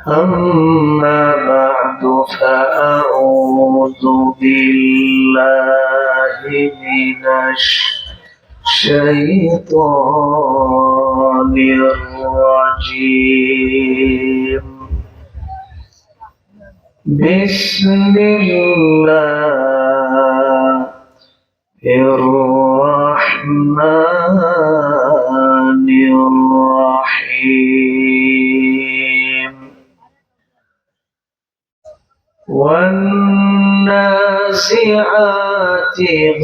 أما بعد فأعوذ بالله من الشيطان الرجيم. بسم الله الرحمن الرحيم. والنازعات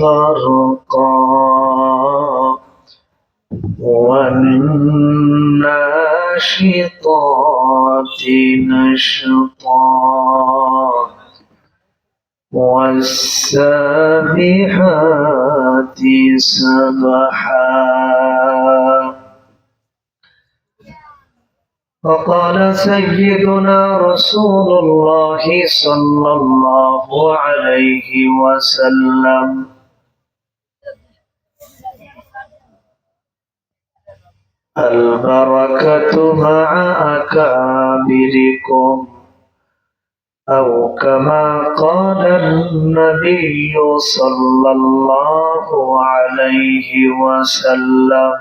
غرقا والناشطات نشطا والسابحات سبحا. وقال سيدنا رسول الله صلى الله عليه وسلم: البركة مع أكابركم، أو كما قال النبي صلى الله عليه وسلم.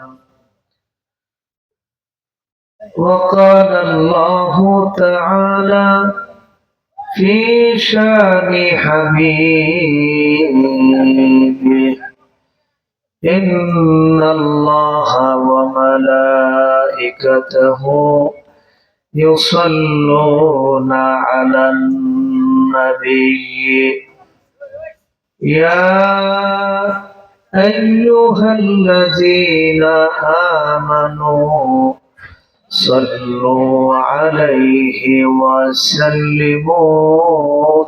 وقال الله تعالى في شان حبيبه: إن الله وملائكته يصلون على النبي يا أيها الذين آمنوا صلوا عليه وسلموا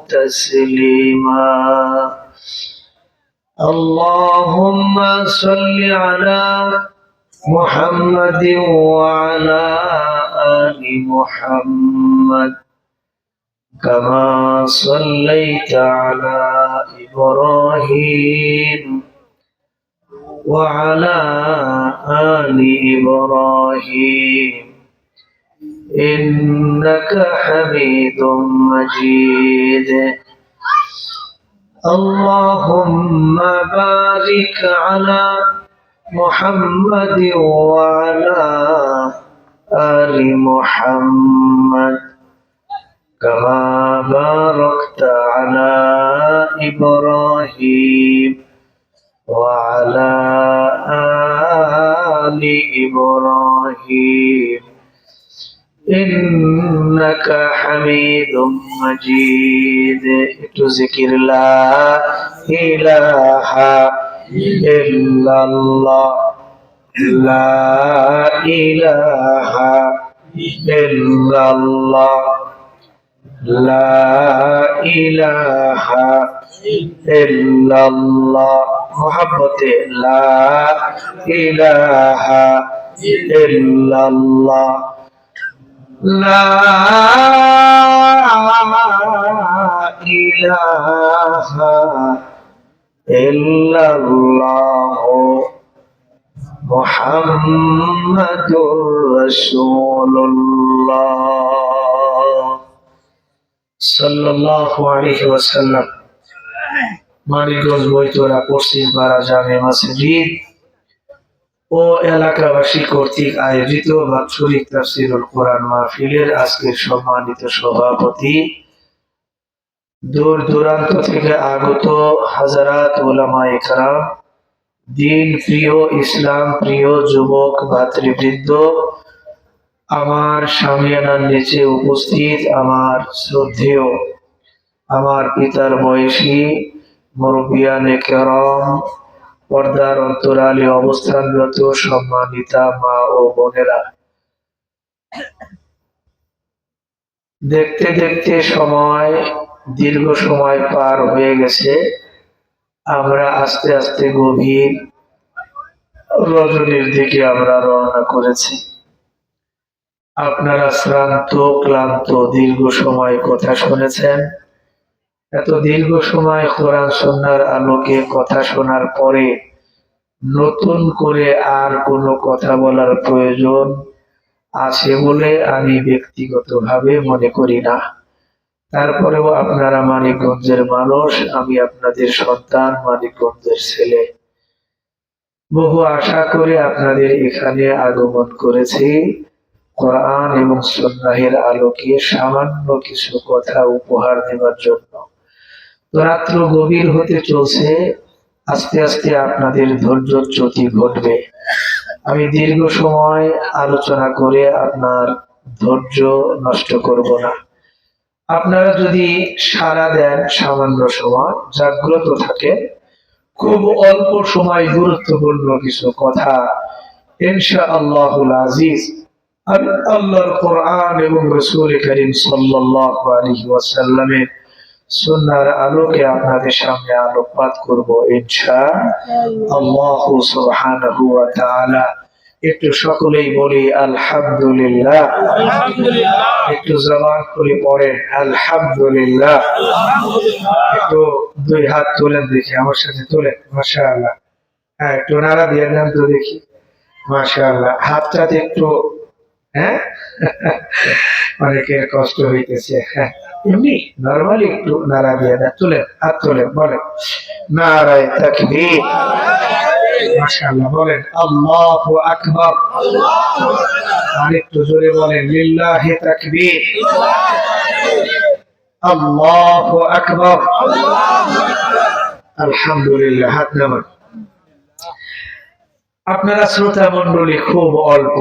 تسليما. اللهم صل على محمد وعلى آل محمد كما صليت على إبراهيم وعلى آل إبراهيم إنك حميد مجيد. اللهم بارك على محمد وعلى آل محمد كما باركت على إبراهيم وعلى آل إبراهيم إنك حميد مجيد. ذكر لا إله إلا الله، لا إله إلا الله، لا إله إلا الله. محبت لا إله إلا الله، لا إله إلا الله محمد رسول الله صلى الله عليه وسلم। মানিকগঞ্জ বৈতরা পশ্চিম পাড়া জামে মসজিদ ও এলাকাবাসী কর্তৃক আয়োজিত বাৎসরিক তাফসীরুল কোরআন মাহফিলের আজকের সম্মানিত সভাপতি, দূর দূরান্ত থেকে আগত হাজারাত উলামায়ে কেরাম, দিন প্রিয়, ইসলাম প্রিয় যুবক ভাতৃবৃন্দ, আমার সামিয়ানার নিচে উপস্থিত আমার শ্রদ্ধেয়, আমার পিতার বয়সী মুরব্বিয়ানে কেরাম, পর্দার অন্তরালে অবস্থানরত সম্মানিতা মা ও বোনেরা, দেখতে দেখতে দীর্ঘ সময় পার হয়ে গেছে। আমরা আস্তে আস্তে গভীর রজনীর দিকে আমরা রওনা করেছি। আপনারা শ্রান্ত ক্লান্ত, দীর্ঘ সময় কথা শুনেছেন। এত দীর্ঘ সময় কোরআন সুন্নাহর আলোকে কথা শোনার পরে নতুন করে আর কোনো কথা বলার প্রয়োজন আছে বলে আমি ব্যক্তিগতভাবে মনে করি না। তারপরেও আপনারা মানিকগঞ্জের মানুষ, আমি আপনাদের সন্তান, মানিকগঞ্জের ছেলে। বহু আশা করে আপনাদের এখানে আগমন করেছি কোরআন এবং সুন্নাহের আলোকে সামান্য কিছু কথা উপহার দেওয়ার জন্য। তো রাত্র গভীর হতে চলছে, আস্তে আস্তে আপনাদের ধৈর্যচ্যুতি ঘটবে। আমি দীর্ঘ সময় আলোচনা করে আপনার ধৈর্য নষ্ট করব না। আপনারা যদি সাড়া দেন, সামান্য সময় জাগ্রত থাকে, খুব অল্প সময় গুরুত্বপূর্ণ কিছু কথা ইনশাআল্লাহুল আজিজ আমি আল্লাহর কোরআন এবং রাসূল করিম সাল্লাল্লাহু আলাইহি ওয়াসাল্লামের সুন্নাহর আলোকে আপনাদের সামনে আলোকপাত করব ইনশাআল্লাহ সুবহানাহু ওয়া তাআলা। একটু সকলেই বলি আলহামদুলিল্লাহ। একটু জবান খুলে পড়েন আলহামদুলিল্লাহ। একটু দুই হাত তোলেন দেখি, আমার সাথে তোলেন। মাশাআল্লাহ। হ্যাঁ, একটু নাড়া দিয়ে দেন তো দেখি। মাশাআল্লাহ। হাতটাতে একটু, হ্যাঁ, অনেকের কষ্ট হইতেছে। হ্যাঁ, এমনি নরমালি একটু নাড়া দিয়ে দেন। তোলেন, হাত তোলেন, বলেন নারায়ে তাকবীর। মাশাআল্লাহ। বলেন আল্লাহু আকবার। আর একটু জোরে বলেন লিল্লাহি তাকবীর। আল্লাহু আকবার। আলহামদুলিল্লাহ। হাত নামান। আপনারা শ্রোতা মণ্ডলী খুব অল্প,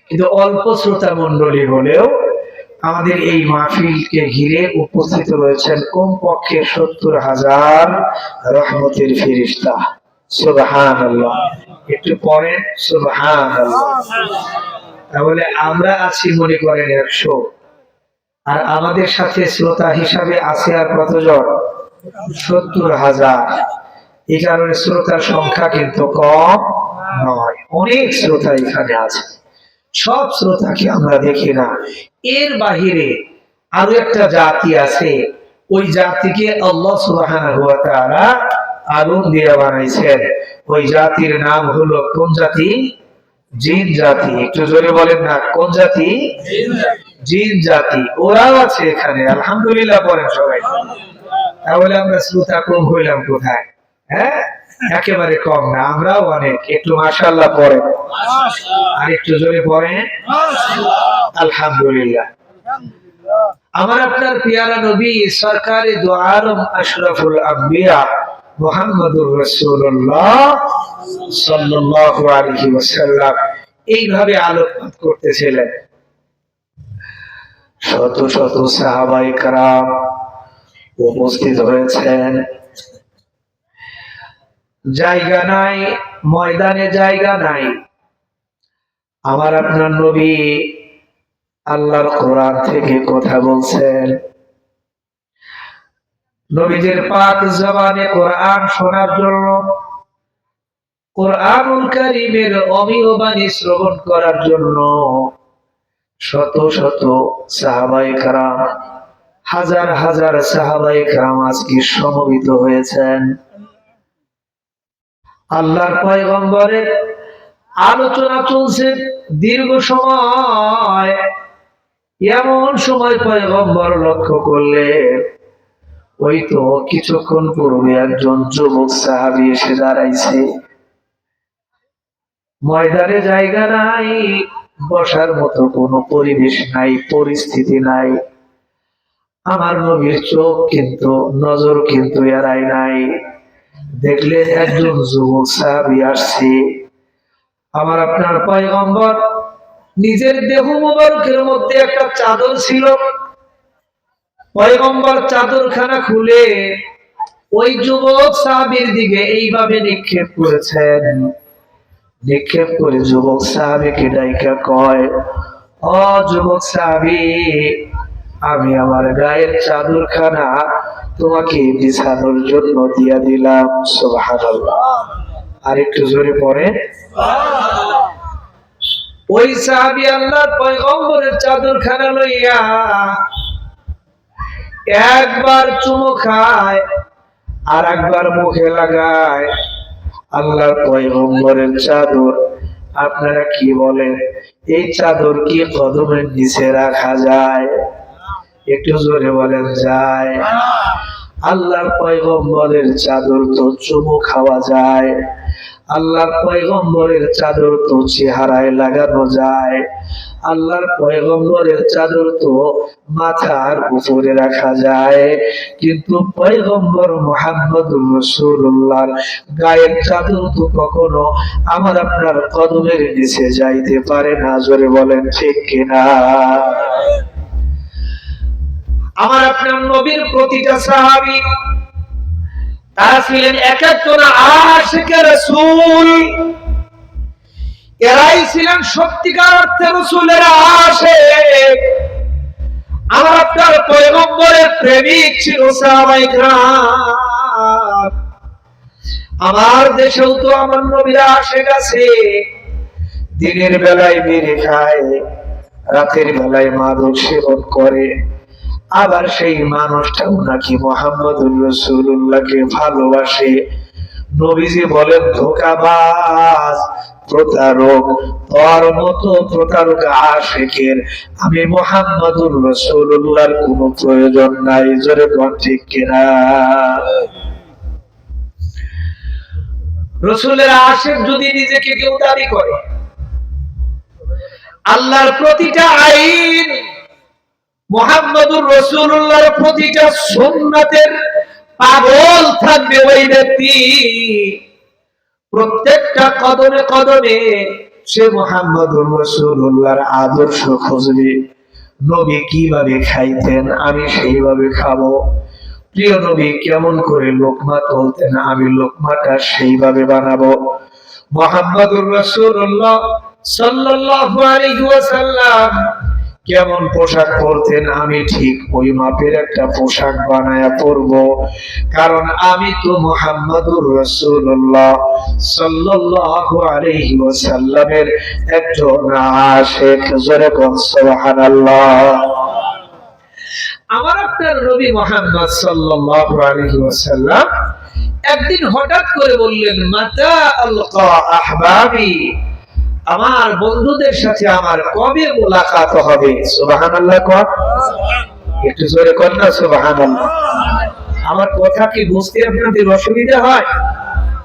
কিন্তু অল্প শ্রোতা মণ্ডলী হলেও আমাদের এই মাহফিলকে ঘিরে উপস্থিত রয়েছেন কমপক্ষে 70,000 রহমতের ফেরেশতা। সুবহানাল্লাহ। একটু পড়েন সুবহানাল্লাহ। তাহলে আমরা আছি মনে করেন 100, আর আমাদের সাথে শ্রোতা হিসাবে আছে আর কতজন? 70,000। এই কারণে শ্রোতার সংখ্যা কিন্তু কম নয়, অনেক শ্রোতা এখানে আছে। সব শ্রোতাকে আমরা দেখি না। এর বাহিরে আরো একটা জাতি আছে, ওই জাতিকে আল্লাহ সুবহানাহু ওয়া তাআলা আগুন দিয়ে বানাইছেন। ওই জাতির নাম হলো কোন জাতি? জিন জাতি। একটু জোরে বলেন না, কোন জাতি? জিন জাতি। ওরাও আছে এখানে। আলহামদুলিল্লাহ পড়েন সবাই। তাহলে আমরা শ্রোতা কম হইলাম কোথায়? হ্যাঁ, একেবারে কম না, আমরাও অনেক। একটু মাশাআল্লাহ পড়েন, আর একটু জোরে পড়েন আলহামদুলিল্লাহ। আমার আপনার পিয়ারা নবী সরকারে দু আলম আশরাফুল আম্বিয়া মুহাম্মদুর রাসূলুল্লাহ সাল্লাল্লাহু আলাইহি ওয়াসাল্লাম এইভাবে আলোকপাত করতেছিলেন। শত শত সাহাবায়ে কেরাম উপস্থিত হয়েছেন। জায়গা নাই, ময়দানে জায়গা নাই। আমার আপনার নবী আল্লাহর কোরআন থেকে কথা বলছেন। নবীজির পাক জবানে কোরআন শোনার জন্য, কোরআনুল কারীমের অমীয় বাণী শ্রবণ করার জন্য শত শত সাহাবায়ে কেরাম, হাজার হাজার সাহাবায়ে কেরাম আজকে সমবেত হয়েছেন। আল্লাহর পয়গম্বরের আলোচনা চলছে দীর্ঘ সময়। এমন সময় পয়গম্বর লক্ষ্য করলেন, ওই তো কিছুক্ষণ পূর্বে একজন যুবক সাহাবী এসে দাঁড়াইছে। ময়দানে জায়গা নাই, বসার মতো কোনো পরিবেশ নাই, পরিস্থিতি নাই। আমার নবীর চোখ কিন্তু, নজর কিন্তু এড়ায় নাই। দেখলেন একজন যুবক সাহাবী আসছে। আমার আপনার পয়গম্বর নিজের দেহ মোবারকের মধ্যে একটা চাদর ছিল। পয়গম্বর চাদরখানা খুলে ওই যুবক সাহাবীর দিকে এইভাবে নিক্ষেপ করেছেন। নিক্ষেপ করে যুবক সাহাবীকে ডাইকা কয়, ও যুবক সাহাবী, আমি আমার গায়ের চাদরখানা তোমাকে বিছানোর জন্য দিয়া দিলাম। সুবহানাল্লাহ। আর একটু জোরে পড়ে। ওই সাহাবী আল্লাহর পয়গম্বরের চাদরখানা লইয়া একবার চুমো খায়, আর একবার মুখে লাগায়। আল্লাহর পয়গম্বরের চাদর, আপনারা কি বলেন, এই চাদর কি কদমের নিচে রাখা যায়? একটু জোরে বলেন যায়? আল্লাহর পয়গম্বরের চাদর তো চুমু খাওয়া যায়, আল্লাহর পয়গম্বরের চাদর তো চেহারায় লাগানো যায়, আল্লাহর পয়গম্বরের চাদর তো মাথার উপরে রাখা যায়, কিন্তু পয়গম্বর মুহাম্মদুর রাসূলুল্লাহর গায়ের চাদর তো কখনো আমার আপনার কদমের নিচে যাইতে পারে না। জোরে বলেন ঠিক কিনা? আমার আপনার নবীর প্রতিটা সাহাবী তারা ছিলেন এক একজন আশিকে রাসূল। এরাই ছিলেন সত্যিকার অর্থে রাসূলের আশিক। আমার আপনার পয়গম্বরের প্রেমিক ছিল সাহাবায়ে কেরাম। আমার দেশেও তো আমার নবীর আশিক আছে। দিনের বেলায় বিড়ি খায়, রাতের বেলায় মাদক সেবন করে, আবার সেই মানুষটাও নাকি মুহাম্মদুর রাসূলুল্লাহকে ভালোবাসে। নবীজি বলেন, ধোঁকাবাজ, প্রতারক, তোর মতো প্রতারক আশিকের আমি মুহাম্মদুর রাসূলুল্লাহর কোনো প্রয়োজন নাই। জোরে কোন ঠিক কিনা? রাসূলের আশিক যদি নিজেকে কেউ দাবি করে, আল্লাহর প্রতিটা আইন, মুহাম্মদুর রাসূলুল্লাহর প্রতিটা সুন্নাতের পাগল থাকবে ওই ব্যক্তি। প্রত্যেকটা কদমে কদমে সে মুহাম্মদুর রাসূলুল্লাহর আদর্শ খুঁজবে। নবী কিভাবে খাইতেন আমি সেইভাবে খাবো, প্রিয় নবী কেমন করে লোকমা তুলতেন আমি লোকমাটা সেইভাবে বানাবো। মুহাম্মদুর রাসূলুল্লাহ সাল্লাল্লাহু আলাইহি ওয়াসাল্লাম কেমন পোশাক পরতেন আমি ঠিক ওই মাপের একটা পোশাক বানায়া পরবো, কারণ আমি তো মুহাম্মদুর রাসূলুল্লাহ সাল্লাল্লাহু আলাইহি ওয়াসাল্লামের একজন আশিক। জোরে বল সুবহানাল্লাহ। আমার আপনার নবী মুহাম্মদ সাল্লাল্লাহু আলাইহি ওয়াসাল্লাম একদিন হঠাৎ করে বললেন, মাতা আলকা আহবাবি, আমার বন্ধুদের সাথে আমার কবে মুলাকাত হবে? সুবহানাল্লাহ কোন, একটু জোরে কোন না সুবহানাল্লাহ। আমার কথা কি বুঝতে আপনাদের অসুবিধা হয়?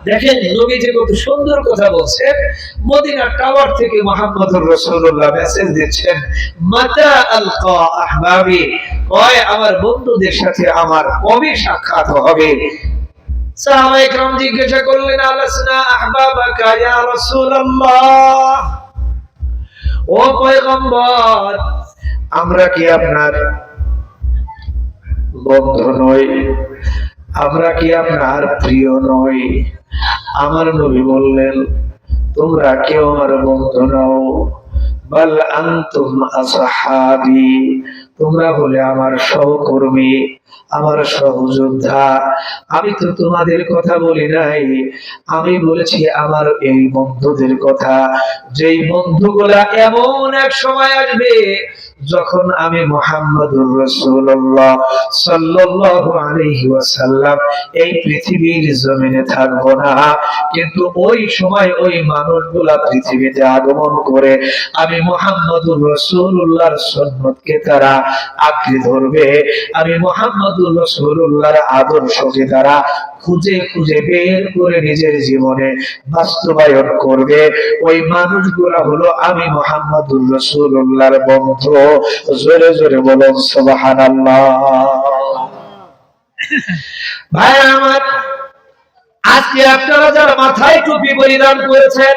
দেখেন নবীজি কত সুন্দর কথা বলছেন। মদিনা টাওয়ার থেকে মুহাম্মদুর রাসূলুল্লাহ মেসেজ দিচ্ছেন, মাতা আলকা আহবাবি, কয় আমার বন্ধুদের সাথে আমার কবে সাক্ষাৎ হবে? সাহাবায়ে কেরাম জিজ্ঞাসা করলেন, আলাসনা আহবাবাকা ইয়া রাসূলুল্লাহ, ও পয়গম্বর আমরা কি আপনার বন্ধু নই? আমরা কি আপনার প্রিয় নই? আমার নবী বললেন, তোমরা কেউ আমার বন্ধু নও, বাল আনতুম আসহাবি, তোমরা হলে আমার সহকর্মী, আমার সহযোদ্ধা। আমি তো তোমাদের কথা বলি নাই, আমি বলেছি আমার এই বন্ধুদের কথা, যেই বন্ধুগুলা এমন এক সময় আসবে যখন আমি মুহাম্মদুর রাসূলুল্লাহ সাল্লাল্লাহু আলাইহি ওয়াসাল্লাম এই পৃথিবীর জমিনে থাকবো না, কিন্তু ওই সময় ওই মানুষগুলা পৃথিবীতে আগমন করে আমি মুহাম্মদুর রাসূলুল্লাহর সুন্নতকে তারা আঁকড়ে ধরবে, আমি মুহাম্মদুর রাসূলুল্লাহর আদর্শকে তারা খুঁজে খুঁজে বের করে নিজের জীবনে বাস্তবায়ন করবে। ওই মানুষগুলা হলো আমি মুহাম্মদুর রাসূলুল্লাহর বন্ধু। জোরে জোরে বলুন সুবহানাল্লাহ। ভাই আমার, আজকে আপনারা যারা মাথায় টুপি পরিধান করেছেন,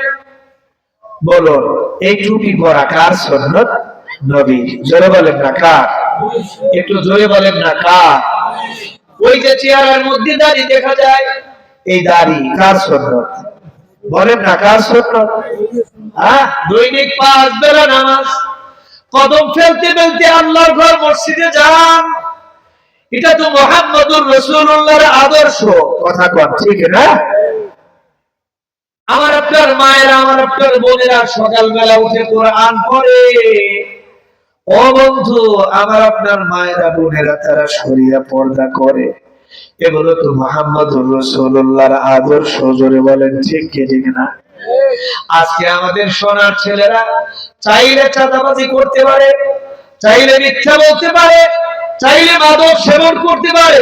বলুন এই টুপি পরা কার সুন্নত? নবী। জোরে বলেন না কার? একটু জোরে বলেন না কার? ওই যে চেহারার মধ্যে দাড়ি দেখা যায়, এই দাড়ি কার সুন্নত? বলেন না কার সুন্নত? দৈনিক 5 বেলা নামাজ, কদম ফেলতে ফেলতে আল্লাহর ঘর মসজিদে যান, এটা তো মুহাম্মদুর রাসূলুল্লাহর আদর্শ। কথা কোন ঠিক না? আমার আপনার মায়েরা, আমার আপনার বোনেরা সকালবেলা উঠে কোরআন পড়ে। ও বন্ধু, আমার আপনার মায়েরা বোনেরা তারা শরিয়া পর্দা করে, এগুলো তো মুহাম্মদুর রাসূলুল্লাহর আদর্শ। জোরে বলেন ঠিক কি ঠিক না? আজকে আমাদের সোনার ছেলেরা চাইলে চাঁদাবাজি করতে পারে, চাইলে মিথ্যা বলতে পারে, চাইলে মাদক সেবন করতে পারে,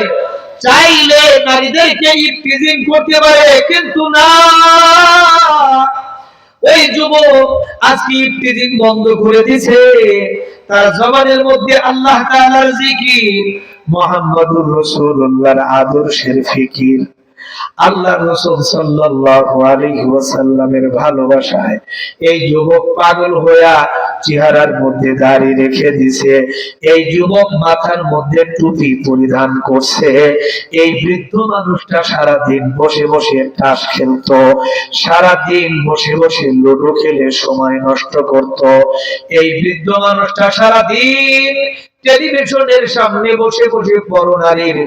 চাইলে নারীদেরকে ইফতিজিং করতে পারে, কিন্তু না, ওই যুবক আজকে ইফতিজিং বন্ধ করে দিয়েছে। তার জবানের মধ্যে আল্লাহ তাআলার জিকির, মুহাম্মাদুর রাসূলুল্লাহর আদর্শের ফিকির, আল্লাহর রাসূল সাল্লাল্লাহু আলাইহি ওয়াসাল্লামের ভালোবাসায় এই যুবক পাগল হইয়া চেহারার মধ্যে দাড়ি রেখে দিছে। এই যুবক মাথার মধ্যে টুপি পরিধান করছে। এই বৃদ্ধ মানুষটা সারা দিন বসে বসে তাস খেলতো, সারা দিন বসে বসে লুডো খেলে সময় নষ্ট করত। এই বৃদ্ধ মানুষটা সারা দিন টেলিভিশনের সামনে বসে বসে পরনারীর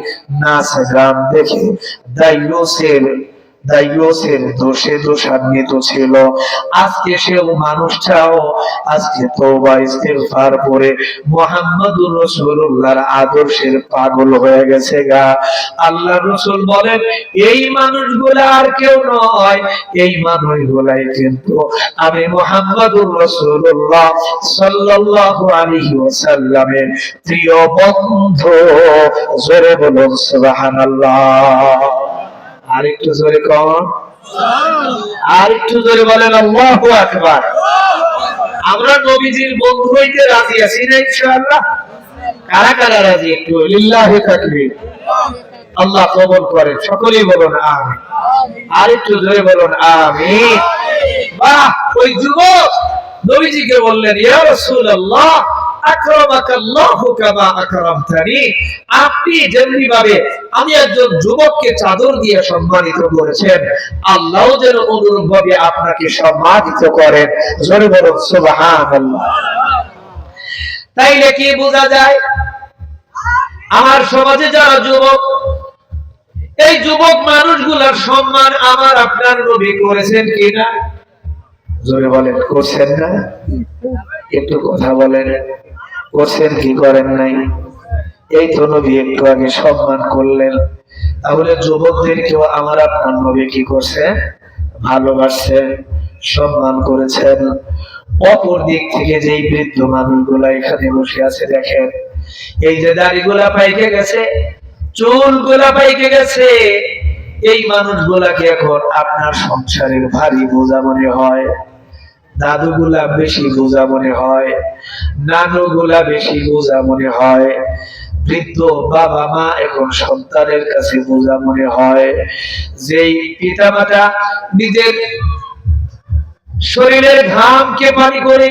নাচ গান দেখে দাইয়ুসের দোষে দোষান্বিত ছিল। আজকে সেও মানুষটাও আজকে তওবা ইস্তিগফার করে মুহাম্মাদুর রাসূলুল্লাহর আদর্শের পাগল হয়ে গেছে গা। আল্লাহর রাসূল বলেন, এই মানুষগুলা আর কেউ নয়, এই মানুষগুলাই কিন্তু আমি মুহাম্মাদুর রাসূলুল্লাহ সাল্লাল্লাহু আলাইহি ওয়াসাল্লামের প্রিয় বন্ধু। জোরে বলুন সুবহানাল্লাহ। আরেকটু জোরে কর, আরেকটু জোরে বলেন আল্লাহু আকবার। আমরা নবীজির বন্ধু হইতে রাজি আছি না ইনশাআল্লাহ? কারা কারা রাজি? একটু লিল্লাহি তাকবীর। আল্লাহ কবুল করেন, সকলেই বলুন আমিন। আরেকটু জোরে বলুন আমিন। বাহ! ওই যুবক নবীজিকে বললেন, ইয়া রাসূলুল্লাহ আকরামাকাল্লাহু কামা আকরামতানি, আপনি যেমনি ভাবে আমি একজন যুবককে চাদর দিয়ে সম্মানিত করেছেন, আল্লাহও যেন অনুরূপ ভাবে আপনাকে সম্মানিত করেন। জোরে বলুন সুবহানাল্লাহ। তাইলে কি বোঝা যায়? আমার সমাজে যারা যুবক, এই যুবক মানুষগুলোর সম্মান আমার আপনার নবী করেছেন কিনা? জোরে বলেন, করছেন না? একটু কথা বলেন, করছেন কি করেন নাই? এই তো নবী একটু আগে সম্মান করলেন। তাহলে যুবকদেরকেও আমার আপনার নবী কি করছে? ভালোবাসছেন, সম্মান করেছেন। অপর দিক থেকে যেই বৃদ্ধ মানুষগুলা এখানে বসে আছে দেখেন, এই যে দাড়িগুলা পাইকে গেছে, চুলগুলা পাইকে গেছে, এই মানুষগুলাকে এখন আপনার সংসারের ভারী বোঝা মনে হয়। দাদুগুলা বেশি বোঝা মনে হয়, নানুগুলা বেশি বোঝা মনে হয়, বৃদ্ধ বাবা মা এখন সন্তানের কাছে বোঝা মনে হয়। যেই পিতামাতা নিজের শরীরের ঘামকে পানি করে,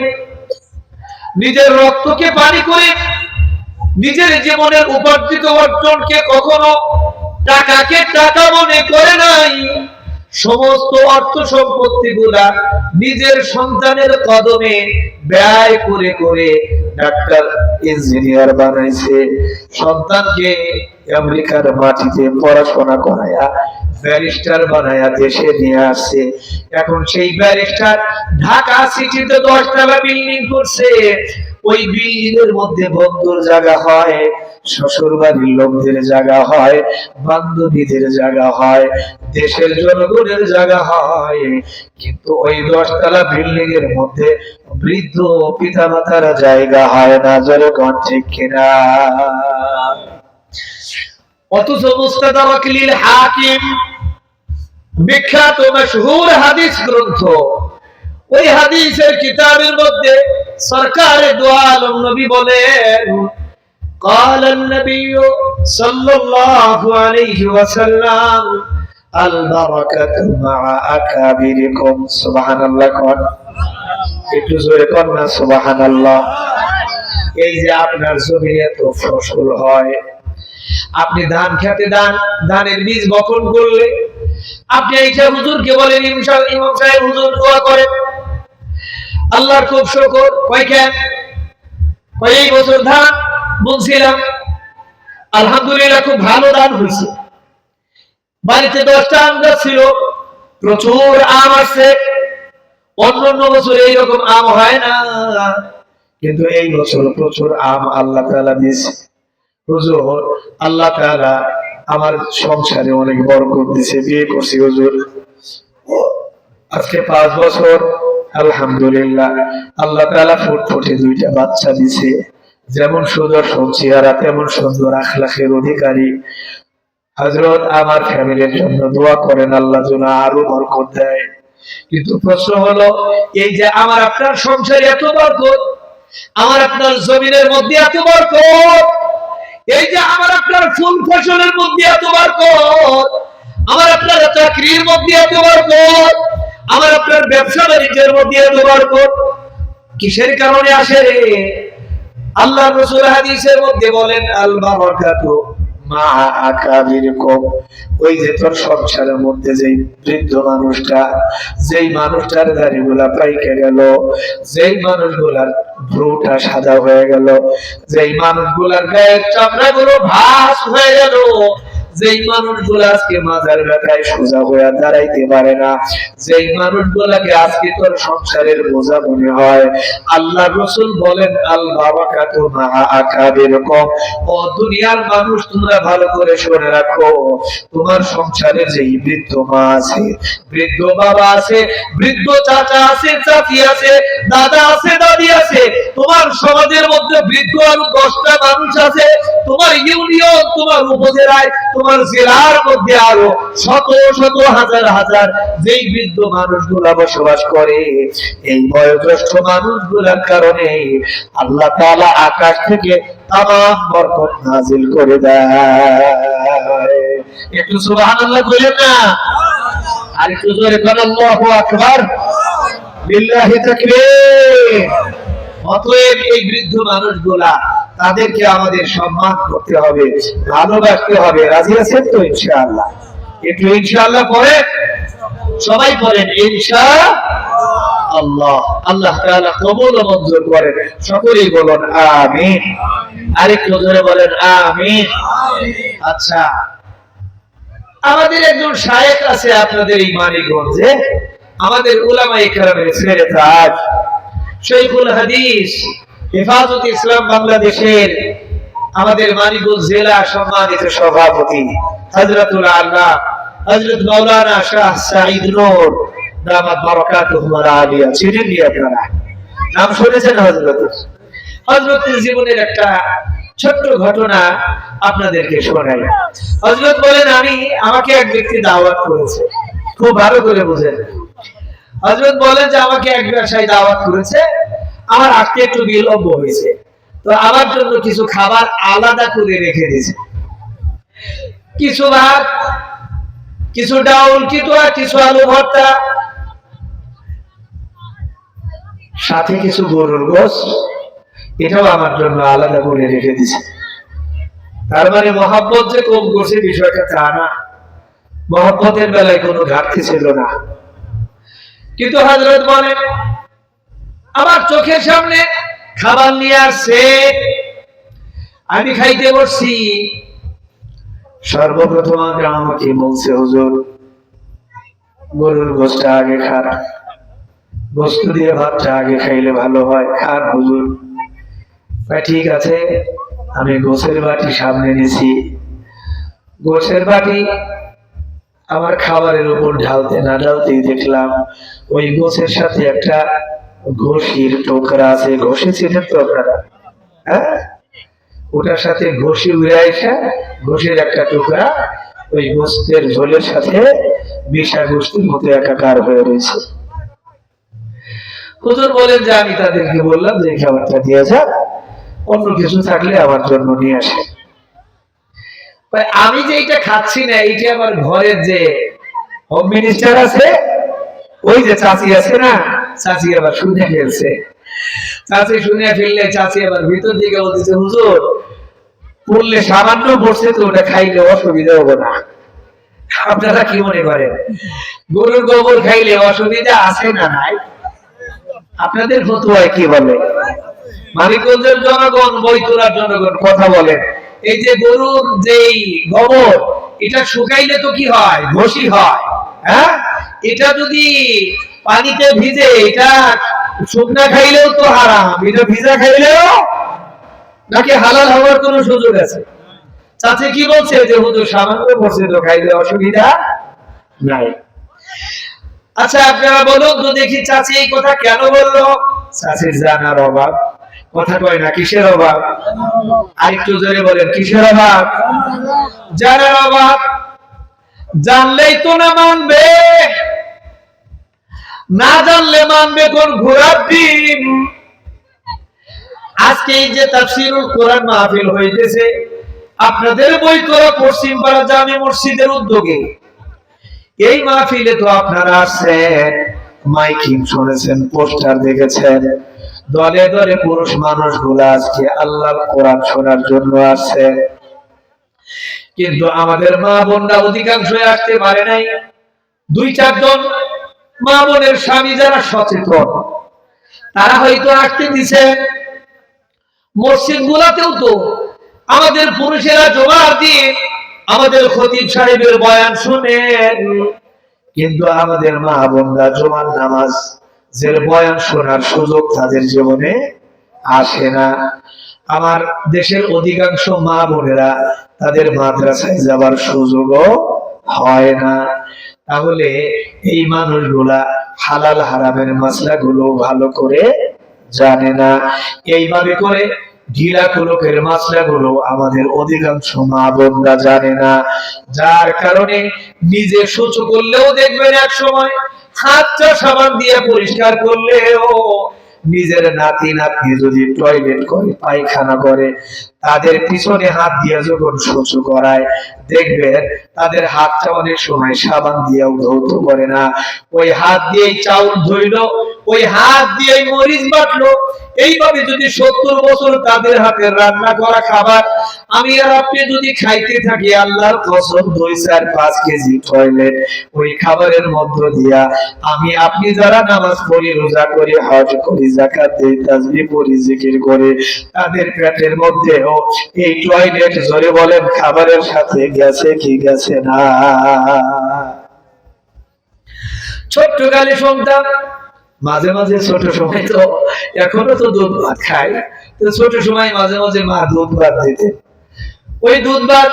নিজের রক্তকে পানি করে, নিজের জীবনের উপার্জিত অর্জনকে কখনো টাকাকে টাকা মনে করে নাই, সমস্ত অর্থ সম্পত্তি গুলা নিজের সন্তানের কদমে ব্যয় করে করে ডাক্তার ইঞ্জিনিয়ার বানাইছে, সন্তানকে আমেরিকার মাটিতে পড়াশোনা করায়া ব্যারিস্টার বানায়া দেশে নিয়ে আসছে। এখন সেই ব্যারিস্টার ঢাকা সিটিতে 10 তলা বিল্ডিং করছে। ওই বিল্ডিং এর মধ্যে বন্ধুর জায়গা হয়, শ্বশুর বাড়ির লোকদের জায়গা হয়, বান্ধবীদের জায়গা হয়, দেশের জনগণের জায়গা হয়, কিন্তু ওই 10 তলা বিল্ডিং এর মধ্যে বৃদ্ধ পিতা মাতার জায়গা হয় না। যেরকম ঠিক কিনা? অথচ মুস্তাদরাক লিল হাকিম, বিখ্যাত মশহুর হাদিস গ্রন্থ, ওই হাদিসের কিতাবের মধ্যে সরকার দু আলম নবী বলেন, قال النبي صلى الله عليه وسلم البركة مع أكابركم। সুবহানাল্লাহ। কোন একটু জোরে কোন না সুবহানাল্লাহ। এই যে আপনার জমিনে তো ফসল হয়, আপনি ধান খেতে ধানের বীজ বপন করলে আপনি এইটা হুজুরকে বলেন, ইমাম সাহেব হুজুর দোয়া করেন, আল্লাহর খুব শুকর, কয়েক বছর ধান বুনছিলাম, আলহামদুলিল্লাহ খুব ভালো ধান হয়েছে। বাড়িতে 10টা আম গাছ ছিল, প্রচুর আম আসছে। অন্য বছর এইরকম আম হয় না, কিন্তু এই বছর প্রচুর আম আল্লাহ তাআলা দিয়েছে। হুজুর, আল্লাহ তাআলা আমার সংসারে অনেক বরকত দিয়েছে, বিয়ে করছি হুজুর, আজকে 5 বছর আলহামদুলিল্লাহ, আল্লাহ তাআলা ফুটফুটে দুইটা বাচ্চা দিছে, যেমন সুদর্শন চেহারা তেমন সুন্দর আখলাকের অধিকারী। হযরত আমার ফ্যামিলির জন্য দোয়া করেন, আল্লাহ যেন আরো বরকত দেয়। কিন্তু প্রশ্ন হলো, এই যে আমার আপনার সংসারে এত বরকত, আমার আপনার জমিনের মধ্যে এত বরকত, এই যে আমার আপনার ফুল ফসলের মধ্যে এত বরকত, আমার আপনার চাকরির মধ্যে এত বরকত, আমার আপনার ব্যবসা বাণিজ্যের মধ্যে এত বরকত, কিসের কারণে আসে রে? আল্লাহর রাসূল হাদিসের মধ্যে বলেন, আল বারাকাতু মা আকাবিরকুম। ওই যে তোর সংসারের মধ্যে যেই বৃদ্ধ মানুষটা, যেই মানুষটার দাড়িগুলা পাইকে গেল, যেই মানুষগুলার ভ্রুটা সাদা হয়ে গেল, যেই মানুষগুলার গায়ের চামড়াগুলো ভাঁজ হয়ে গেল, যেই মানুষগুলো আজকে মাজার ব্যথায় সোজা হয়ে দাঁড়াইতে পারে না, যেই মানুষগুলাকে আজকে তোর সংসারের বোঝা মনে হয়, আল্লাহ রাসূল বলেন, আল বারাকাতু মা আকাবিরকুম। ও দুনিয়ার মানুষ, তোমরা ভালো করে শুনে রাখো, তোমার সংসারে যেই বৃদ্ধ মা আছে, বৃদ্ধ বাবা আছে, বৃদ্ধ চাচা আছে, চাচি আছে, দাদা আছে, দাদি আছে, তোমার সমাজের মধ্যে বৃদ্ধ আরো 10টা মানুষ আছে, তোমার ইউনিয়ন, তোমার উপজেলায়, তোমার জেলার মধ্যে আরো শত শত হাজার হাজার যেই বৃদ্ধ মানুষগুলা বসবাস করে, এই বয়োজ্যেষ্ঠ মানুষগুলার কারণে আল্লাহ তাআলা আকাশ থেকে তামাম বরকত নাজিল করে দেয়। একটু সুবহানাল্লাহ বলেন না, আর একটু জোরে বলেন আল্লাহু আকবার, লিল্লাহি তাকবীর। অতএব এই বৃদ্ধ মানুষগুলা, তাদেরকে আমাদের সম্মান করতে হবে, ভালোবাসতে হবে। রাজি আছেন তো? ইনশাআল্লাহ। একটু ইনশাআল্লাহ পড়েন, সবাই পড়েন ইনশাআল্লাহ। আল্লাহ তাআলা কবুল ও মঞ্জুর করেন। সকলেই বলুন আমিন। আরেকটু জোরে বলেন আমিন। আচ্ছা, আমাদের একজন শায়েখ আছে আপনাদের এই মানিকগঞ্জে, আমাদের উলামায়ে কেরামের ছেলে তাজ, শাইখুল হাদিস, হেফাজত ইসলাম বাংলাদেশের আমাদের মানিকগঞ্জ জেলা সম্মানিত সভাপতি হযরতুল আল্লাহ হযরত মাওলানা শাহ সাঈদ নূর দামাত বারাকাতুহু আলিয়া। চিনেন নি আপনারা? নাম শুনেছেন হযরতের? হযরতের জীবনের একটা ছোট্ট ঘটনা আপনাদেরকে শোনাই। হযরত বলেন, আমাকে এক ব্যক্তি দাওয়াত করেছে, খুব ভালো করে বুঝেন। হযরত বলেন যে আমাকে এক ব্যবসায়ী দাওয়াত করেছে, আমার আসতে একটু বিলম্ব হয়েছে, তো আমার জন্য কিছু খাবার আলাদা করে রেখে দিয়েছে, কিছু ভাত, কিছু ডাউল, কিছু আলু ভর্তা, সাথে কিছু গরুর গোশত, এটাও আমার জন্য আলাদা করে রেখে দিয়েছে। তার মানে মহব্বত যে কম করছে বিষয়টা তা না, মহব্বতের বেলায় কোনো ঘাটতি ছিল না। কিন্তু হযরত বলেন, আমার চোখের সামনে খাবার নিয়ে আসছে, আমি খাইতে বসছি, সর্বপ্রথম আমাকে বলছে, হুজুর গরুর গোশতটা আগে খান, গোশত দিয়ে ভাতটা আগে খাইলে ভালো হয়, খান হুজুর। ঠিক আছে, আমি গোশের বাটি সামনে নিয়েছি, গোশের বাটি আমার খাবারের উপর ঢালতে না ঢালতেই দেখলাম ওই গোশের সাথে একটা ঘষির টুকরা আছে। ঘষি ছিলেন তো আপনারা? হ্যাঁ, ওটার সাথে ঘষি উড়ে আসা, ঘষির একটা টুকরা ওই গোশতের ঝোলের সাথে বিষা গোশতের মতো একাকার হয়ে রয়েছে। হুজুর বলেন যে আমি তাদেরকে বললাম যে খাবারটা দিয়ে যাক, অন্য কিছু থাকলে আমার জন্য নিয়ে আসে। আমি যে এটা খাচ্ছি না, এইটা আমার ঘরের যে হোম মিনিস্টার আছে, ওই যে চাচি আছে না, চাচি আবার শুনে ফেলছে। চাচি শুনে ফেললে চাচি আবার ভিতর দিকে বলতেছে, হুজুর পড়লে সামান্য পড়ছে তো, ওটা খাইলে অসুবিধা হবে না। আপনারা কি মনে করেন, গরুর গোবর খাইলে অসুবিধা আছে না নাই? আপনাদের ফতোয়ায় কি বলে? মানিকগঞ্জের জনগণ, বৈতুরার জনগণ কথা বলেন, এই যে গরুর যেই গোবর, এটা শুকাইলে তো কি হয়? ঘষি হয়। হ্যাঁ, এটা যদি পানিতে ভিজে, এটা শুকনা খাইলেও তো হারাম, এটা ভিজা খাইলেও নাকি হালাল হওয়ার কোনো সুযোগ আছে? চাচি কি বলছে যে হুজুর সামান্য পড়ছে তো খাইলে অসুবিধা নাই। আচ্ছা আপনারা বলুন তো দেখি, চাচি এই কথা কেন বললো? চাচির জানার অভাব। কথা কয় না, কিসের অভাব? আরেকটু জোরে বলেন, কিসের অভাব? জানার অভাব। জানলেই তো না মানবে, না জানলে মানবে কোন ঘোড়ার ডিম। আজকে এই যে তাফসীরুল কোরআন মাহফিল হইতেছে আপনাদের বইতলা পশ্চিমপাড়া জামে মসজিদের উদ্যোগে, এই মাহফিলে তো আপনারা আসছেন, মাইকিং শুনেছেন, পোস্টার দেখেছেন, দলে দলে পুরুষ মানুষগুলো আজকে আল্লাহর কোরআন শোনার জন্য আসছে। কিন্তু আমাদের মা বোনরা অধিকাংশ আসতে পারে নাই। দুই চারজন মা বোনের স্বামী যারা সচেতন, তারা হয়তো আসতে দিচ্ছেন। মসজিদ গুলাতেও তো আমাদের পুরুষেরা জোয়ার দিয়ে আমাদের খতিব সাহেবের বয়ান শুনেন, কিন্তু আমাদের মা বোনরা জুমার নামাজ যে বয়ান শোনার সুযোগ তাদের জীবনে আসে না। আমার দেশের অধিকাংশ মা বোনেরা তাদের মাদ্রাসায় যাবার সুযোগও হয় না। তাহলে এই মানুষগুলা হালাল হারামের মাসলাগুলো ভালো করে জানে না। এইভাবে করে ঢিলা কুলুকের মাসলাগুলো আমাদের অধিকাংশ মা বোনরা জানে না, যার কারণে নিজে শৌচ করলেও দেখবেন এক সময় হাতটা সাবান দিয়ে পরিষ্কার করলেও নিজের নাতি নাতনি যদি টয়লেট করে, পায়খানা করে, তাদের পিছনে হাত দিয়ে যখন শৌচ করায় দেখবেন তাদের হাতটা অনেক সময় সাবান দিয়েও ধৌত করে না। ওই হাত দিয়েই চাউল ধুইলো, ওই হাত দিয়েই মরিচ বাটলো। এইভাবে যদি 70 বছর তাদের হাতের রান্না করা খাবার আমি আর আপনি যদি খাইতে থাকি, আল্লাহর কসম 2-4-5 কেজি টয়লেট ওই খাবারের মধ্য দিয়া আমি আপনি যারা নামাজ পড়ি, রোজা করি, হজ করি, যাকাত দেই, তাসবিহ পড়ি, জিকির করি, তাদের পেটের মধ্যেও এই টয়লেট জোরে বলেন খাবারের সাথে গেছে কি গেছে না? ছোট্ট কালে শুনতাম মাঝে মাঝে, ছোট সময় তো এখনো তো দুধ ভাত খাই, তো ছোট সময় মাঝে মাঝে মা দুধ ভাত দিতেন। ওই দুধ ভাত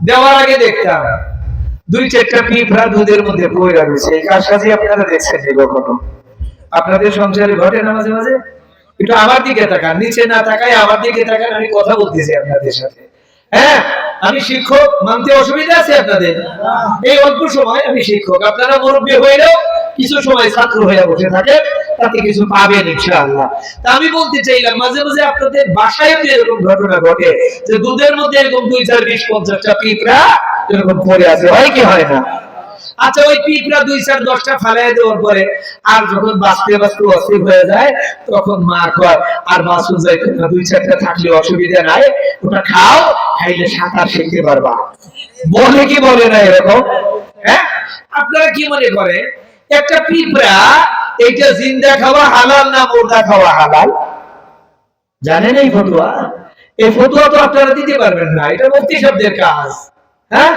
দেওয়ার আগে দেখতাম 2-4টা পিঁপড়া দুধের মধ্যে পড়ে রয়েছে। এই কাজটাই আপনারা দেখছেন কখনো? আপনাদের সংসারে ঘটে না মাঝে মাঝে? একটু আমার দিকে তাকান, নিচে না তাকায় আমার দিকে তাকান, আমি কথা বলতেছি আপনাদের সাথে। হ্যাঁ, আমি শিক্ষক, মানতে অসুবিধা আছে আপনাদের? এই অল্প সময় আমি শিক্ষক, আপনারা মুরব্বী হইলেও কিছু সময় ছাত্র হয়ে বসে থাকেন, তাতে কিছু পাবেন ইনশাআল্লাহ। তা আমি বলতে চাইলাম মাঝে মাঝে আপনাদের বাসায় তো এরকম ঘটনা ঘটে যে দুধের মধ্যে এরকম 2-4-20-50টা পিঁপড়া এরকম পড়ে আছে, হয় কি হয় না? আচ্ছা, ওই পিঁপড়া 2-4-10টা ফালাই দেওয়ার পরে আর যখন বাঁচতে বাঁচতে অস্থির হয়ে যায়, তখন মা কয় আর বাঁচু যাইতে না, 2-4টা থাকলে অসুবিধা নাই, ওটা খাও, খাইলে সাঁতার শিখতে পারবা। বলে কি বলে না এরকম? হ্যাঁ, আপনারা কি মনে করে একটা পিঁপড়া এইটা জিন্দা খাওয়া হালাল না মুর্দা খাওয়া হালাল? জানেন এই ফতোয়া? এই ফতোয়া তো আপনারা দিতে পারবেন না, এটা মুফতি সাহেবদের কাজ। হ্যাঁ,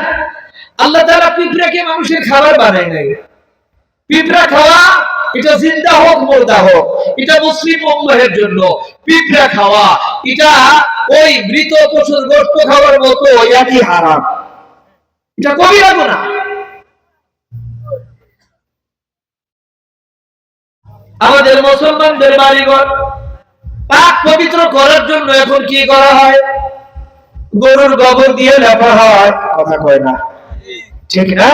আল্লাহ তাআলা পিঁপড়াকে মানুষের খাবার বানায় নাই। পিঁপড়া খাওয়া এটা জিন্দা হোক মুর্দা হোক, এটা মুসলিম উম্মাহের জন্য। পিঁপড়া খাওয়া এটা ওই মৃত পশুর গোশত খাওয়ার মতো একই হারাম, এটা কবিরা গুনাহ। আমাদের মুসলমানদের বাড়িঘর পাক পবিত্র করার জন্য এখন কি করা হয়? গরুর গোবর দিয়ে লেপা হয়। কথা কয় না, ঠিক না?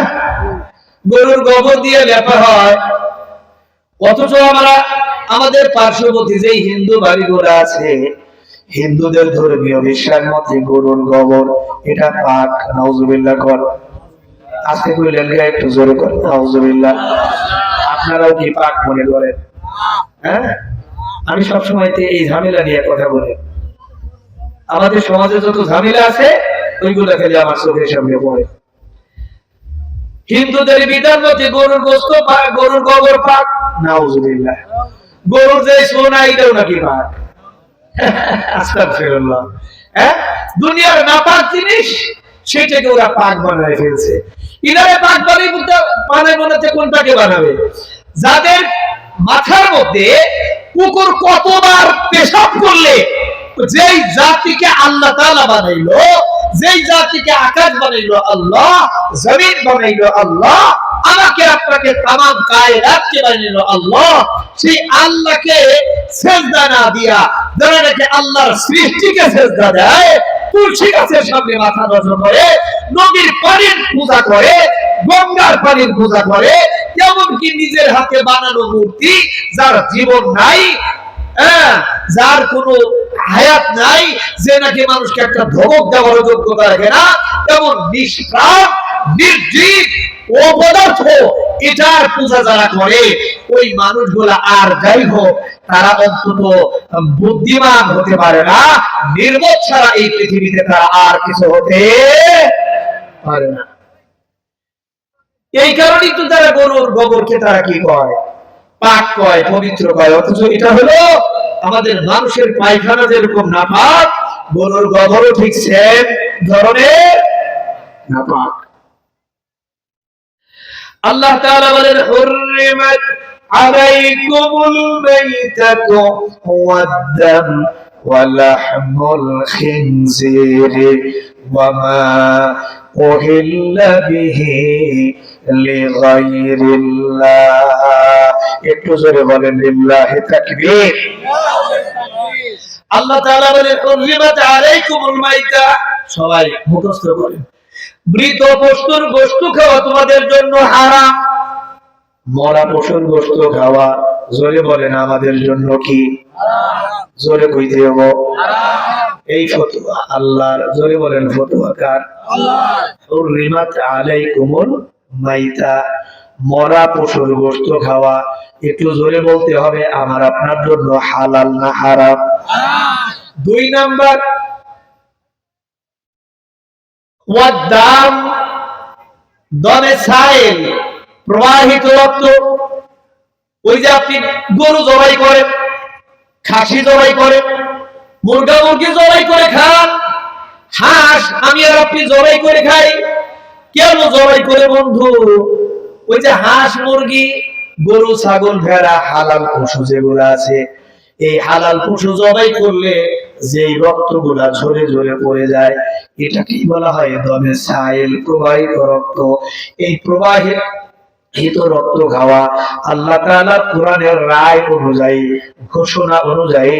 গরুর গোবর দিয়ে লেপা হয়। অথচ আমরা আমাদের পার্শ্ববর্তী যে হিন্দু বাড়িগুলো আছে, হিন্দুদের ধর্মীয় বিশ্বাস মতে গরুর গোবর এটা পাক। নাউজুবিল্লাহ কর, আজকে কইলেন একটু জোরে কর নাউজুবিল্লাহ। আপনারাও কি পাক মনে করেন? হ্যাঁ, আমি সবসময় এই ঝামেলা নিয়ে কথা বলি। আমাদের সমাজে যত ঝামেলা আছে ওইগুলো খেলে আমার চোখের সামনে পড়ে। হিন্দুদের বিধান মতে গরুর গোশত পাক, গরুর গোবর পাক। নাউজুবিল্লাহ। গরুর যে সোনা এটাও নাকি পাক। আস্তাগফিরুল্লাহ। হ্যাঁ, দুনিয়ার নাপাক জিনিস সেটাকে ওরা পাক বানায় ফেলছে। ইনারে পাক বানাতে কোনটাকে বানাবে? যাদের মাথার মধ্যে কুকুর কতবার পেশাব করলে যেই জাতিকে আল্লাহ তাআলা বানাইলো, যেই জাতিকে আকাশ বানাইলো আল্লাহ, জমিন বানাইলো আল্লাহ, আমার আমাকে আপনাকে তামাম কায়নাতকে বানিয়ে আল্লাহ, সেই আল্লাহকে সেজদা না দিয়া যারা নাকি আল্লাহর সৃষ্টিকে সেজদা দেয়, তুলসী গাছের সামনে মাথা নত করে, নদীর পানির পূজা করে, গঙ্গার পানির পূজা করে, এমনকি নিজের হাতে বানানো মূর্তি যার জীবন নাই, যার কোনো হায়াত নাই, যে নাকি মানুষকে একটা ধমক দেওয়ার যোগ্যতা রাখে না, এমন নিষ্প্রাণ নির্জীব অপদার্থ এটার পূজা যারা করে, ওই মানুষগুলা আর যাই হোক তারা অন্তত বুদ্ধিমান হতে পারে না, নির্বোধ ছাড়া এই পৃথিবীতে তারা আর কিছু হতে পারে না। এই কারণেই তো তারা গরুর গোবরকে তারা কি কয়, পাক কয়, পবিত্র কয়। অথচ এটা হলো আমাদের মানুষের পায়খানা যেরকম নাপাক, গরুর গোবরও ঠিক সেম ধরনের নাপাক। আল্লাহ তাআলা বলেন হুররিমাত আলাইকুমুল মাইতাতু ওয়াদ-দাম ওয়া লাহমুল খিনজিরি ওয়া মা উহিল্লা বিহি লিগাইরিল্লাহ। একটু জোরে বলেন লিল্লাহি তাকবীর। আল্লাহ তাআলা বলেন হুররিমাত আলাইকুমুল মাইতা, সবাই মুখস্থ করেন, মৃত পশুর গোশত খাওয়া তোমাদের জন্য হারাম। মরা পশুর গোশত খাওয়া, জোরে বলেন আমাদের জন্য কি হারাম? জোরে কইতে হবে হারাম। এই ফতোয়া আল্লাহর, জোরে বলেন ফতোয়া কার? আল্লাহর। হুররিমাত আলাইকুমুল মাইতা, মরা পশুর গোশত খাওয়া, একটু জোরে বলতে হবে আমার আপনার জন্য হালাল না হারাম? হারাম। 2 নাম্বার ওয়াদ-দাম, দমে সাইল, প্রবাহিত রক্ত। ওই যে আপনি গরু জবাই করেন, খাসি জবাই করেন, মুরগা মুরগি জবাই করে খান, হাঁস আমি আর আপনি জবাই করে খাই। কেন জবাই করে বন্ধু? ওই যে হাঁস মুরগি গরু ছাগল ভেড়া হালাল পশু যেগুলো আছে, এই হালাল পশু জবাই করলে যে রক্তগুলা ঝরে ঝরে পড়ে যায়, এটাকেই বলা হয় দমে সাইল, প্রবাহিত রক্ত। এই প্রবাহিত রক্ত খাওয়া আল্লাহ তাআলা কোরআনের রায় অনুযায়ী, ঘোষণা অনুযায়ী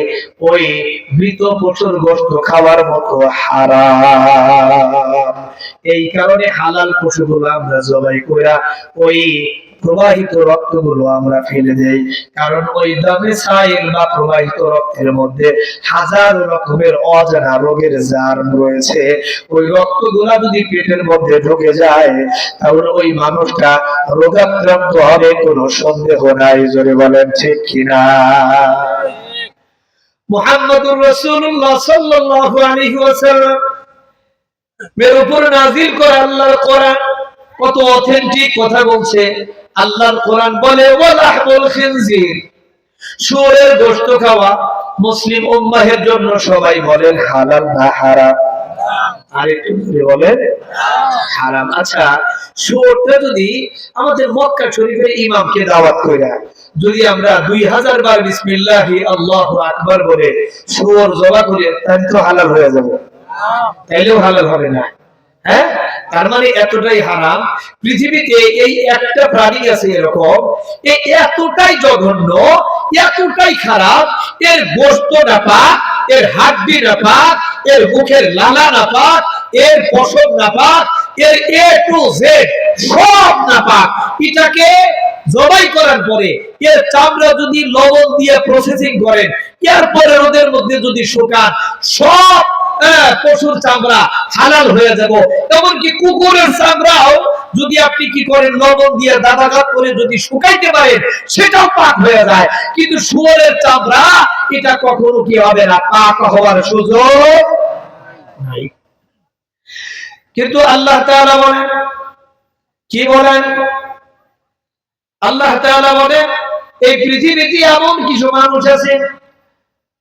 ওই মৃত পশুর গোশত খাওয়ার মতো হারাম। এই কারণে হালাল পশুগুলো আমরা জবাই কইরা ওই প্রবাহিত রক্তগুলো আমরা ফেলে দেই, কারণ ওই দমে সাইল বা প্রবাহিত রক্তের মধ্যে হাজার রকমের অজানা রোগের জার্ম রয়েছে। ওই রক্তগুলা যদি পেটের মধ্যে ঢুকে যায় তাহলে ওই মানুষটা রোগাক্রান্ত হবে, কোনো সন্দেহ নাই। জোরে বলেন ঠিক কিনা? মুহাম্মদুর রাসূলুল্লাহ সাল্লাল্লাহু আলাইহি ওয়াসাল্লাম এর উপর নাযিল করা আল্লাহর কোরআন কত অথেন্টিক কথা বলছে। আল্লাহর কোরআন বলে ওয়ালাহমুল খিনজির, শুয়োরের গোশত খাওয়া মুসলিম উম্মাহের জন্য সবাই বলেন হালাল না হারাম? আরেকটু বলেন হারাম। আচ্ছা, শুয়োরটা যদি আমাদের মক্কা শরীফের ইমামকে দাওয়াত কইরা যদি আমরা 2000 বার বিসমিল্লাহি আল্লাহু আকবার বলে শুয়োর জবাই করি, তাহলে তো হালাল হয়ে যাবে? তাইলেও হালাল হবে না। হ্যাঁ, তার মানে এতটাই হারাম। পৃথিবীতে এই একটা প্রাণী আছে এরকম, এই এতটাই জঘন্য, এতটাই খারাপ, এর গোশত নাপাক, এর হাড্ডি নাপাক, এর মুখের লালা নাপাক, এর পশম নাপাক, এর A to Z সব নাপাক। এটাকে জবাই করার পরে এর চামড়া যদি লবণ দিয়ে প্রসেসিং করেন, এরপরে রোদের মধ্যে যদি শুকান, সব পশুর চামড়া হালাল হয়ে যাব। এমনকি কুকুরের চামড়াও যদি আপনি কি করেন, লবণ দিয়ে দাবাঘাত করে যদি শুকাইতে পারেন, সেটাও পাক হয়ে যায়। কিন্তু শুয়োরের চামড়া এটা কখনো কি হবে না, পাক হওয়ার সুযোগ নাই। কিন্তু আল্লাহ তাআলা বলেন, কি বলেন? আল্লাহ তাআলা বলেন এই পৃথিবীতে এমন কিছু মানুষ আছে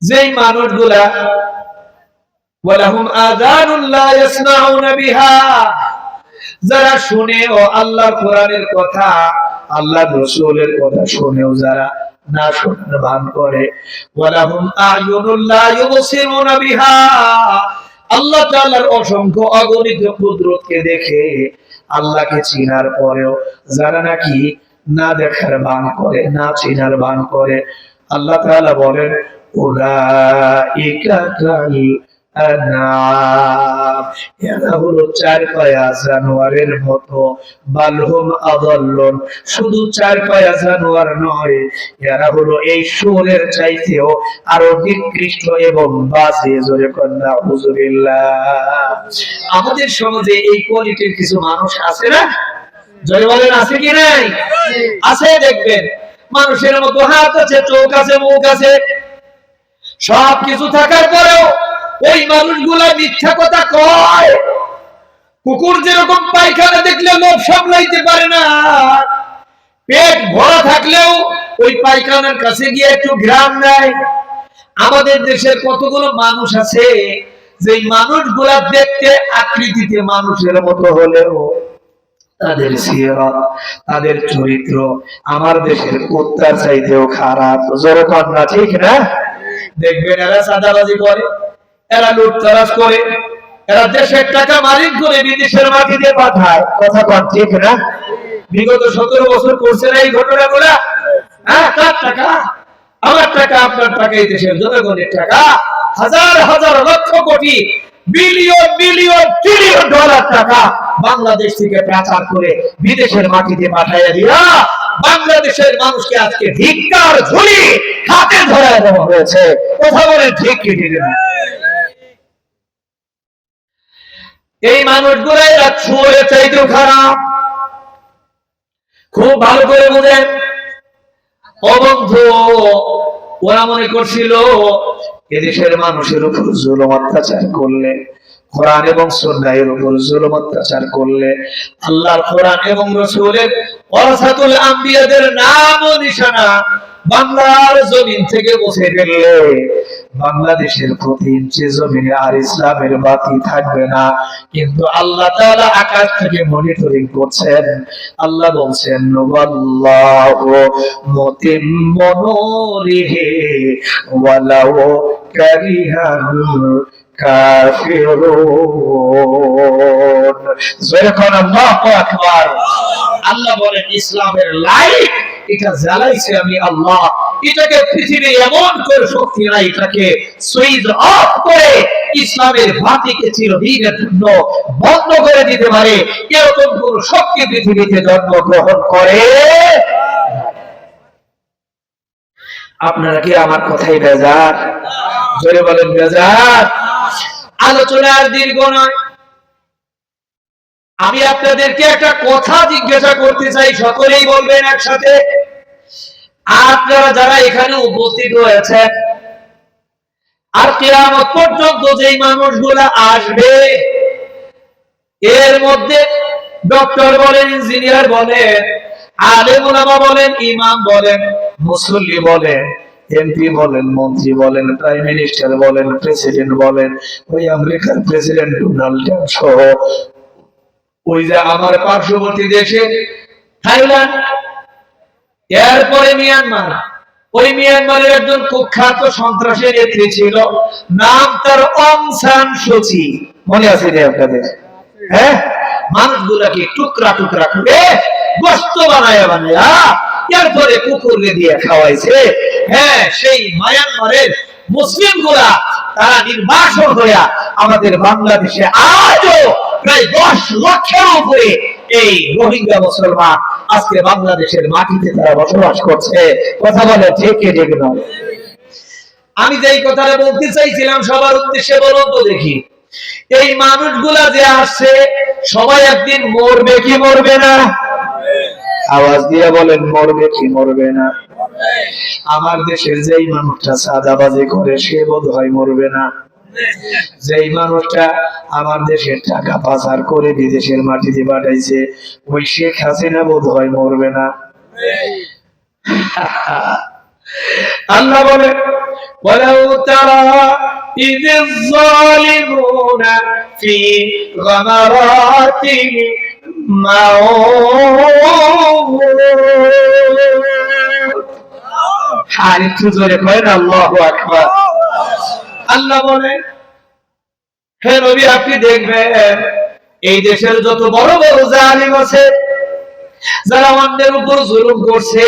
যেই মানুষগুলা ওয়ালাহুম আযানুন লা ইয়াসমাউনা বিহা, যারা শুনে ও আল্লাহর কোরআনের কথা, আল্লাহর রাসূলের কথা শুনেও যারা না শোনার ভান করে। ওয়ালাহুম আ'য়ুনুন লা ইউবসিরুনা বিহা, আল্লাহ তাআলার অসংখ্য অগণিত কুদরতকে দেখে আল্লাহকে চিনার পরেও যারা নাকি না দেখার ভান করে, না চিনার ভান করে, আল্লাহ তাআলা বলেন উলাইকা কাল আনআম, এরা হলো চার পায়া জানোয়ারের মতো, বালহুম আদাল্লুন, শুধু চার পায়া জানোয়ার নয়, এরা হলো এই শুয়োরের চাইতেও আরো নিকৃষ্ট এবং বাজে। জোরে কন্যা হুজুরিল্লাহ। আমাদের সমাজে এই কোয়ালিটির কিছু মানুষ আছে না? জয় বলেন, আছে কি নাই? আছে। দেখবেন মানুষের মতো হাত আছে, চোখ আছে, মুখ আছে, সব কিছু থাকার পরেও ওই মানুষগুলা মিথ্যা কথা কয়। কুকুর যেরকম পায়খানা দেখলে লোভ সামলাইতে পারে না, পেট ভরা থাকলেও ওই পায়খানার কাছে গিয়ে একটু ঘ্রাণ দেয়। আমাদের দেশের কতগুলো মানুষ আছে যে মানুষগুলা দেখতে আকৃতিতে মানুষের মতো হলেও তাদের সিরাত, তাদের চরিত্র আমার দেশের কুত্তার চাইতেও খারাপ। জোরে কন্যা ঠিক না? দেখবেন এরা চাঁদাবাজি করে, এরা লুটতরাজ করে, এরা দেশের টাকা মালিক করে বিদেশের মাটিতে পাঠায়। কথা কন ঠিক না? বিগত 17 বছর করছে না এই ঘটনাগুলা? হ্যাঁ, কার টাকা? আমার টাকা, আপনার টাকা, এই দেশের জনগণের টাকা। হাজার হাজার lakh crore, billion billion trillion dollar টাকা বাংলাদেশ থেকে পাচার করে বিদেশের মাটিতে পাঠাইয়া দিয়া বাংলাদেশের মানুষকে আজকে ধিক্কার ঝুলি হাতে ধরায় দেওয়া হয়েছে। কথা বলেন ঠিক কি ঠিক না? এই মানুষগুলাই শুয়োরের চাইতেও খারাপ। খুব ভালো করে বুঝেন ও বন্ধু, ওরা মনে করছিল এদেশের মানুষের উপর জুলুম অত্যাচার করলে, কোরআন এবং সুন্নাহের উপর জুলুম অত্যাচার করলে, আল্লাহর কোরআন এবং রাসূলের ওয়ারাসাতুল আম্বিয়াদের নাম ও নিশানা বাংলার জমিন থেকে মুছে ফেললে বাংলাদেশের প্রতি ইঞ্চি জমিনে আর ইসলামের বাতি থাকবে না। কিন্তু আল্লাহ তাআলা আকাশ থেকে মনিটরিং করছেন। আল্লাহ বলছেন ওয়াল্লাহু মুতিম্মু নূরিহি ওয়ালাউ কারিহাল কাফিরুন। যখন আল্লাহু আকবার, আল্লাহ বলেন ইসলামের লাইট এটা জ্বালাইছে আমি আল্লাহ, এটাকে পৃথিবী এমন করে শক্তি নাই এটাকে সুইচ অফ করে ইসলামের বাতিকে চিরদিনের জন্য বন্ধ করে দিতে পারে, এরকম কোন শক্তি পৃথিবীতে জন্মগ্রহণ করে। আপনারা কি আমার কথাই বেজার? জোরে বলেন বেজার? আলোচনা আর দীর্ঘ নয়, আমি আপনাদেরকে একটা কথা জিজ্ঞাসা করতে চাই, সকলেই বলবেন একসাথে। আপনারা যারা এখানে উপস্থিত হয়েছেন, আর কিয়ামত পর্যন্ত যেই মানুষগুলা আসবে, এর মধ্যে ডক্টর বলেন, ইঞ্জিনিয়ার বলেন, আলেম ওলামা বলেন, ইমাম বলেন, মুসল্লি বলেন, এমপি বলেন, মন্ত্রী বলেন, প্রাইম মিনিস্টার বলেন, প্রেসিডেন্ট বলেন, ওই আমেরিকার প্রেসিডেন্ট ডোনাল্ড ট্রাম্প সহ ওই যে আমার পার্শ্ববর্তী দেশে থাইল্যান্ড, এরপরে মিয়ানমার, ওই মিয়ানমারের একজন কুখ্যাত সন্ত্রাসী নেত্রী ছিল, নাম তার অং সান সুচি, মনে আছে রে আপনাদের? হ্যাঁ, মানুষগুলাকে টুকরা টুকরা করে গোশত বানায়া বানায়া এরপরে কুকুরকে দিয়ে খাওয়াইছে। হ্যাঁ, সেই মিয়ানমারের মুসলিম গুলা তারা নির্বাসন হইয়া আমাদের বাংলাদেশে আজও প্রায় 10 লক্ষের উপরে এই রোহিঙ্গা মুসলমান আজকে বাংলাদেশের মাটিতে তারা বসবাস করছে। কথা বলে ঠিক কি ঠিক নয়? আমি যেই কথাটা বলতে চাইছিলাম সবার উদ্দেশ্যে বলুন তো দেখি, এই মানুষগুলা যে আসছে সবাই একদিন মরবে কি মরবে না? আওয়াজ দিয়ে বলেন, মরবে কি মরবে না? আমার দেশের যেই মানুষটা চাঁদাবাজি করে সে বোধহয় মরবে না। যেই মানুষটা আমার দেশের টাকা পাচার করে বিদেশের মাটিতে পাঠাইছে ওই শেখ হাসিনা বোধহয় মরবে না। আল্লাহ বলে ওয়ালাউ তারা ইযিজ যালিমুনা ফি গামারাতিল মাউত। আরেকটু জোরে করেন আল্লাহু আকবার। আল্লাহ বলে হে নবী, আপনি দেখবেন এই দেশের যত বড় বড় জালিম আছে, যারা অন্যের উপর জুলুম করছে,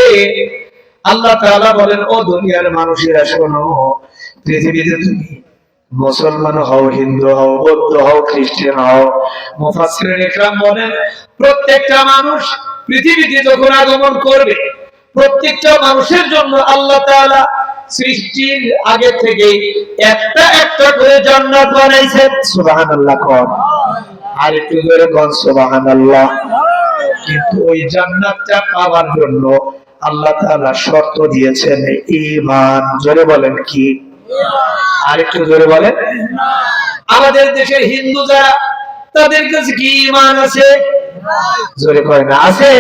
আল্লাহ তাআলা বলেন, ও দুনিয়ার মানুষেরা শোনো, পৃথিবীতে তুমি মুসলমান হও, হিন্দু হও, বৌদ্ধ হও, খ্রিস্টান হও, মুফাসসিরিন ইকরাম বলেন প্রত্যেকটা মানুষ পৃথিবীতে যখন আগমন করবে, প্রত্যেকটা মানুষের জন্য আল্লাহ তাআলা সৃষ্টির আগে থেকে একটা একটা করে জান্নাত বানাইছেন। সুবহানাল্লাহ কোন, আর একটু জোরে কোন সুবহানাল্লাহ। কিন্তু ওই জান্নাতটা পাওয়ার জন্য আল্লাহ তাআলা শর্ত দিয়েছেন ঈমান। জোরে বলেন কি? আর একটু জোরে বলেন। আমাদের দেশের হিন্দু যারা, তাদের কাছে কি ঈমান আছে? জোরে কয় না, আছে?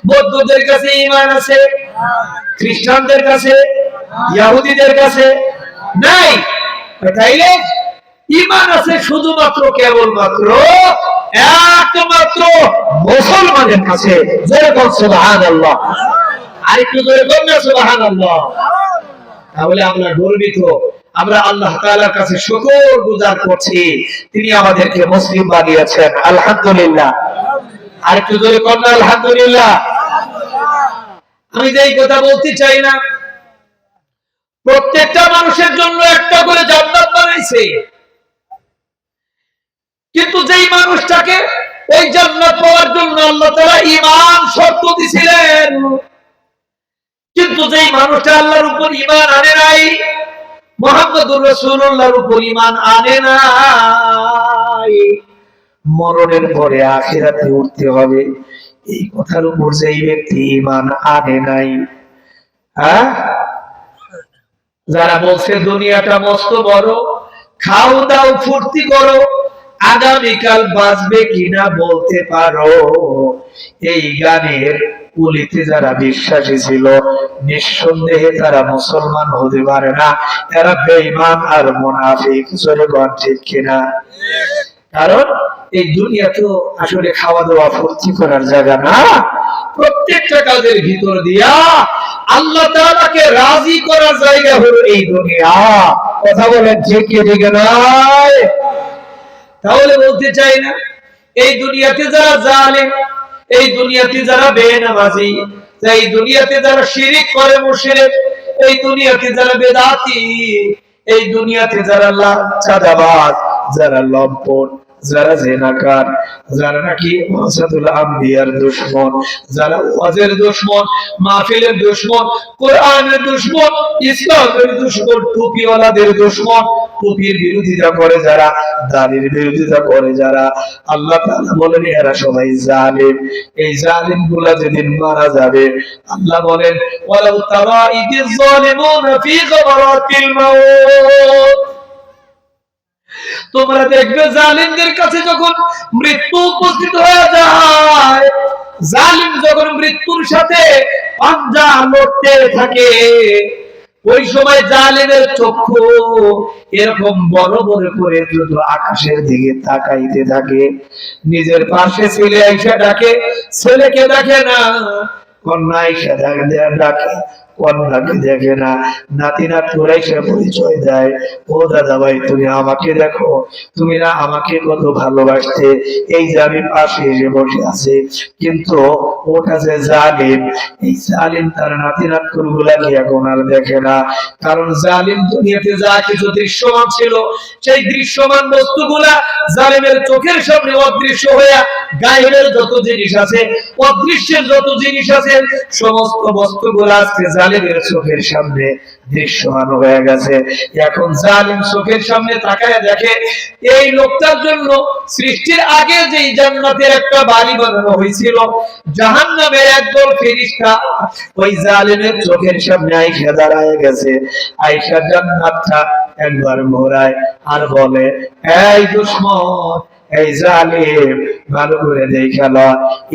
বৌদ্ধদের কাছে ঈমান আছে? খ্রিস্টানদের কাছে, ইহুদিদের কাছে নাই। তাইলে ঈমান আছে শুধুমাত্র কেবলমাত্র একমাত্র মুসলমানের কাছে। জোরে বল সুবহানাল্লাহ। আরেকটু জোরে বল না সুবহানাল্লাহ। তাহলে আমরা গর্বিত, আমরা আল্লাহ তাআলার কাছে শুকরগুজার করছি, তিনি আমাদেরকে মুসলিম বানিয়েছেন, আলহামদুলিল্লাহ। আরেকটু জোরে বল না আলহামদুলিল্লাহ। আমি যেই কথা বলতে চাই না, প্রত্যেকটা মানুষের জন্য একটা করে জান্নাত বানাইছে, কিন্তু যেই মানুষটাকে ওই জান্নাত পাওয়ার জন্য আল্লাহ তাআলা ঈমান শর্ত দিয়েছিলেন, কিন্তু যেই মানুষটা আল্লাহর উপর ঈমান আনে নাই, মুহাম্মদুর রাসূলুল্লাহর উপর ঈমান আনে নাই, মরণের পরে আখিরাতে উঠতে হবে, এই কথার উপর যেই ব্যক্তি ঈমান আনে নাই, যারা বলছে দুনিয়াটা মস্ত বড়, খাও দাও ফুর্তি করো, আগামীকাল বাঁচবে কিনা বলতে পারো, এই গানের কুলিতে যারা বিশ্বাসী ছিল, নিঃসন্দেহে তারা মুসলমান হতে পারে না, তারা বেঈমান আর মুনাফিক। জোরে বল ঠিক কিনা? কারণ এই দুনিয়া তো আসলে খাওয়া দাওয়া ফুর্তি করার জায়গা না, প্রত্যেকটা কাজের ভিতর দিয়া আল্লাহ তাআলাকে রাজি করার জায়গা হলো এই দুনিয়া। কথা বলেন ঠিক কি ঠিক নয়? তাহলে বলতে চাই না, এই দুনিয়াতে যারা জালেম, এই দুনিয়াতে যারা বেনামাজি, এই দুনিয়াতে যারা শিরিক করে মুশরিক, এই দুনিয়াতে যারা বেদাতি, এই দুনিয়াতে যারা চাঁদাবাজ, যারা লম্পট, যারা জিনাকার, যারা নাকি ওয়াসাতুল আম্বিয়ার দুশমন, যারা ওয়াজের দুশমন, মাহফিলের দুশমন, কোরআনের দুশমন, ইসলামের দুশমন, টুপিওয়ালাদের দুশমন, টুপির বিরোধিতা করে যারা, দাড়ির বিরোধিতা করে যারা, আল্লাহ তাআলা বলেন এরা সবাই জালিম। এই জালিমগুলা যেদিন মারা যাবে, আল্লাহ বলেন ওয়ালাউ তারা ইযিজ যালিমুনা ফি গামারাতিল মাউত, তোমরা দেখবে জালিমদের কাছে যখন মৃত্যু উপস্থিত হয়ে যায়, জালিম যখন মৃত্যুর সাথে পাঞ্জা লড়তে থাকে, ওই সময় জালিমের চক্ষু এরকম বড় বড় করে দ্রুত আকাশের দিকে তাকাইতে থাকে। নিজের পাশে ছেলে আইসা ডাকে, ছেলেকে দেখে না, কন্যা আইসা ডাকে, কন্যাকে দেখে না, নাতি নাতনিরা এসে পরিচয় দেয়, ও দাদা ভাই তুমি আমাকে দেখো, তুমি না আমাকে কত ভালোবাসতে, এই যে আমি পাশে এসে বসে আছে, কিন্তু ওটা যে জালিম, এই জালিম তার নাতি নাতনিগুলাকে এখন আর দেখে না। কারণ জালিম দুনিয়াতে যা কিছু দৃশ্যমান ছিল, সেই দৃশ্যমান বস্তুগুলা জালিমের চোখের সামনে অদৃশ্য হইয়া গায়েবের যত জিনিস আছে, অদৃশ্যের যত জিনিস আছে, সমস্ত বস্তুগুলা আজকে জালিমের চোখের সামনে দৃশ্যমান হয়ে গেছে। এখন জালিম চোখের সামনে তাকায় দেখে, এই লোকটার জন্য সৃষ্টির আগে যেই জান্নাতের একটা বাড়ি বানানো হয়েছিল, জাহান্নামের একদল ফেরেশতা ওই জালিমের চোখের সামনে আইসা দাঁড়ায় গেছে। আইসা জান্নাতটা একবার ঘোরায় আর বলে, এই দুশমন, এই জালিম, ভালো করে দেখে ল,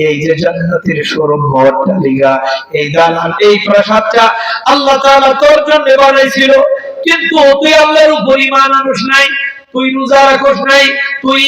এই যে জান্নাতের শোরুম অট্টালিকা, এই দালান, এই প্রাসাদটা আল্লাহ তাআলা তোর জন্য বানাইছিল, কিন্তু তুই আল্লাহর উপর ঈমান আনিস নাই, তুই রোজা রাখিস নাই, তুই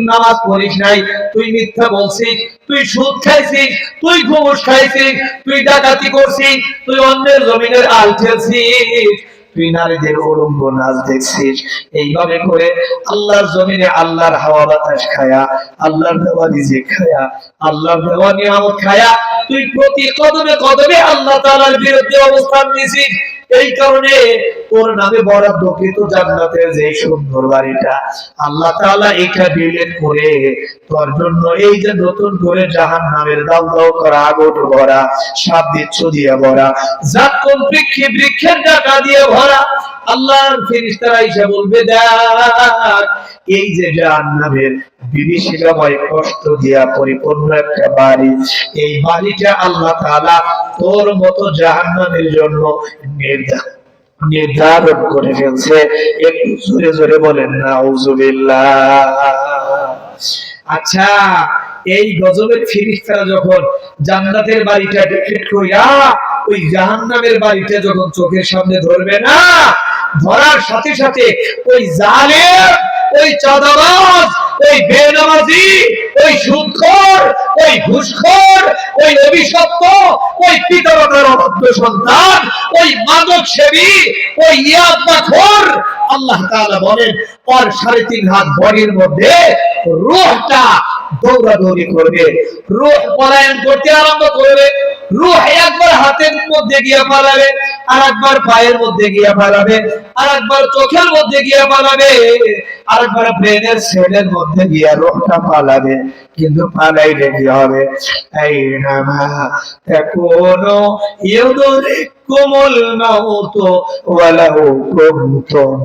নামাজ পড়িস নাই, তুই মিথ্যা বলছিস, তুই সুদ খাইছিস, তুই ঘুষ খাইছিস, তুই ডাকাতি করছিস, তুই অন্যের জমিনের আল ঠেলছিস, তুই নারীদের উলঙ্গ নাচ দেখছিস। এইভাবে করে আল্লাহর জমিনে আল্লাহর হাওয়া বাতাস খায়া, আল্লাহর দেওয়া রিজিক খায়া, আল্লাহর দেওয়া নিয়ামত খায়া তুই প্রতি কদমে কদমে আল্লাহ তাআলার বিরুদ্ধে অবস্থান নিছিস। এই কারণে তোর নামে বরাদ্দকৃত জান্নাতের যে সুন্দর বাড়িটা আল্লাহ তাআলা এটা ডিলিট করে তোর জন্য এই যে নতুন করে জাহান্নামের দাও দাও করা আগুন ভরা, সাপ বিচ্ছু দিয়ে ভরা, জাতকুন বৃক্ষের ডাকা দিয়ে ভরা। আল্লাহর ফেরেশতারা এসে বলবে, দেখ এই যে জাহান্নামের বিভীষিকাময় কষ্ট দিয়া পরিপূর্ণ একটা বাড়ি, এই বাড়িটা আল্লাহ তাআলা তোর মতো জাহান্নামের জন্য নির্ধারণ করে ফেলছে। একটু জোরে জোরে বলেন নাউজুবিল্লাহ। আচ্ছা, এই গজবের ফেরেশতারা যখন জান্নাতের বাড়িটা ডিক্টেট কইরা ওই জাহান্নামের বাড়িটা যখন চোখের সামনে ধরবে না, ধরার সাথে সাথে ওই জালেম, ওই চাঁদাবাজ, ওই বেনামাজি, ওই সুদখোর, ওই ঘুষখোর, ওই অভিশপ্ত, ওই পিতামাতার অবাধ্য সন্তান, ওই মাদক সেবী, ওই ইয়াবাখোর, আল্লাহ তাআলা বলেন ওর 3.5 হাত বডির মধ্যে রূহটা দৌড়াদৌড়ি করবে, রূহ পলায়ন করতে আরম্ভ করবে। রূহ একবার হাতের মধ্যে গিয়ে পালাবে, আর একবার পায়ের মধ্যে গিয়ে পালাবে, আর একবার চোখের মধ্যে গিয়ে পালাবে, আর একবার ব্রেনের সেলের মধ্যে গিয়ে রূহটা পালাবে। কিন্তু পালাইলে কি হবে? আইনামা তাকুনু ইউদরিকুমুল মাউত ওয়ালাউ কুনতুম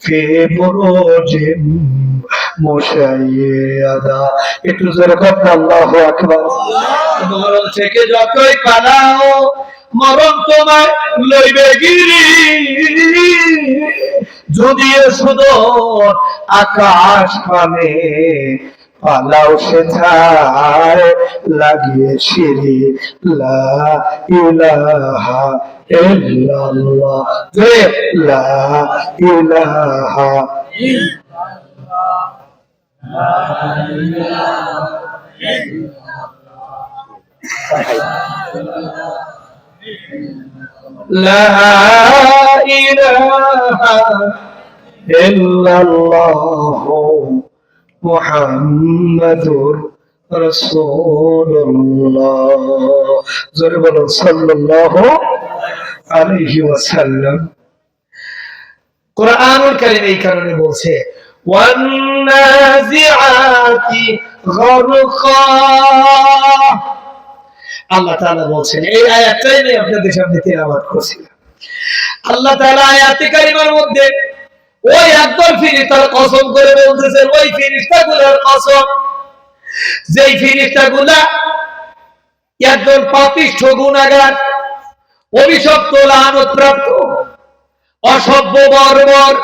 ফি বুরুজিন মুশাইয়াদা। একটু জোরে বলুন আল্লাহু আকবার। মরণ থেকে যতই পালাও মরণ তোমায় লইবে গিরি, যদিও শুধু আকাশ পানে পালাও সেথায় লাগিয়ে সিঁড়ি। লা ইলাহা ইল্লাল্লাহ, লা ইলাহা লা ইলাহা ইল্লাল্লাহু মুহাম্মাদুর রাসূলুল্লাহ। জোরে বলুন সাল্লাল্লাহু আলাইহি ওয়াসাল্লাম। কুরআনুল কারীম এই কারণে বলছে ওয়ান নাজিআতি গারকা। আল্লাহ তাআলা বলছেন, এই আয়াতটাই আমি আপনাদের সামনে তেলাওয়াত করছিলাম। আল্লাহ তাআলা আয়াতে কারিমার মধ্যে ওই একদল ফেরেশতার কসম করে বলতেছেন, ওই ফেরেশতাগুলোর কসম যেই ফেরেশতাগুলা একদল পাপিষ্ঠ গুনাহগার, অভিশপ্ত, লানতপ্রাপ্ত, অসভ্য, বর্বর,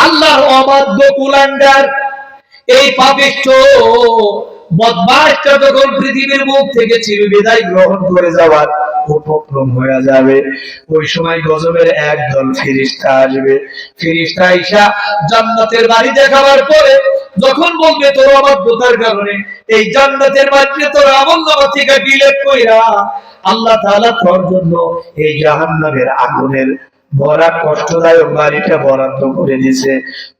আল্লাহর অবাধ্য কুলাঙ্গার, এই পাপিষ্ঠ বদমাশটা যখন পৃথিবীর মুখ থেকে চিরবিদায় গ্রহণ করে যাওয়ার উপক্রম হয়ে যাবে, ওই সময় গজবের একদল ফেরেশতা আসবে। ফেরেশতা আইসা জান্নাতের বাড়ি দেখাবার পরে যখন বলবে তোর অবাধ্যতার কারণে এই জান্নাতের বাড়িতে তোর আমলনামা থেকে ডিলিট কইরা আল্লাহ তাআলা তোর জন্য এই জাহান্নামের আগুনের ভরা কষ্টদায়ক বাড়িটা বরাদ্দ করে দিয়েছে,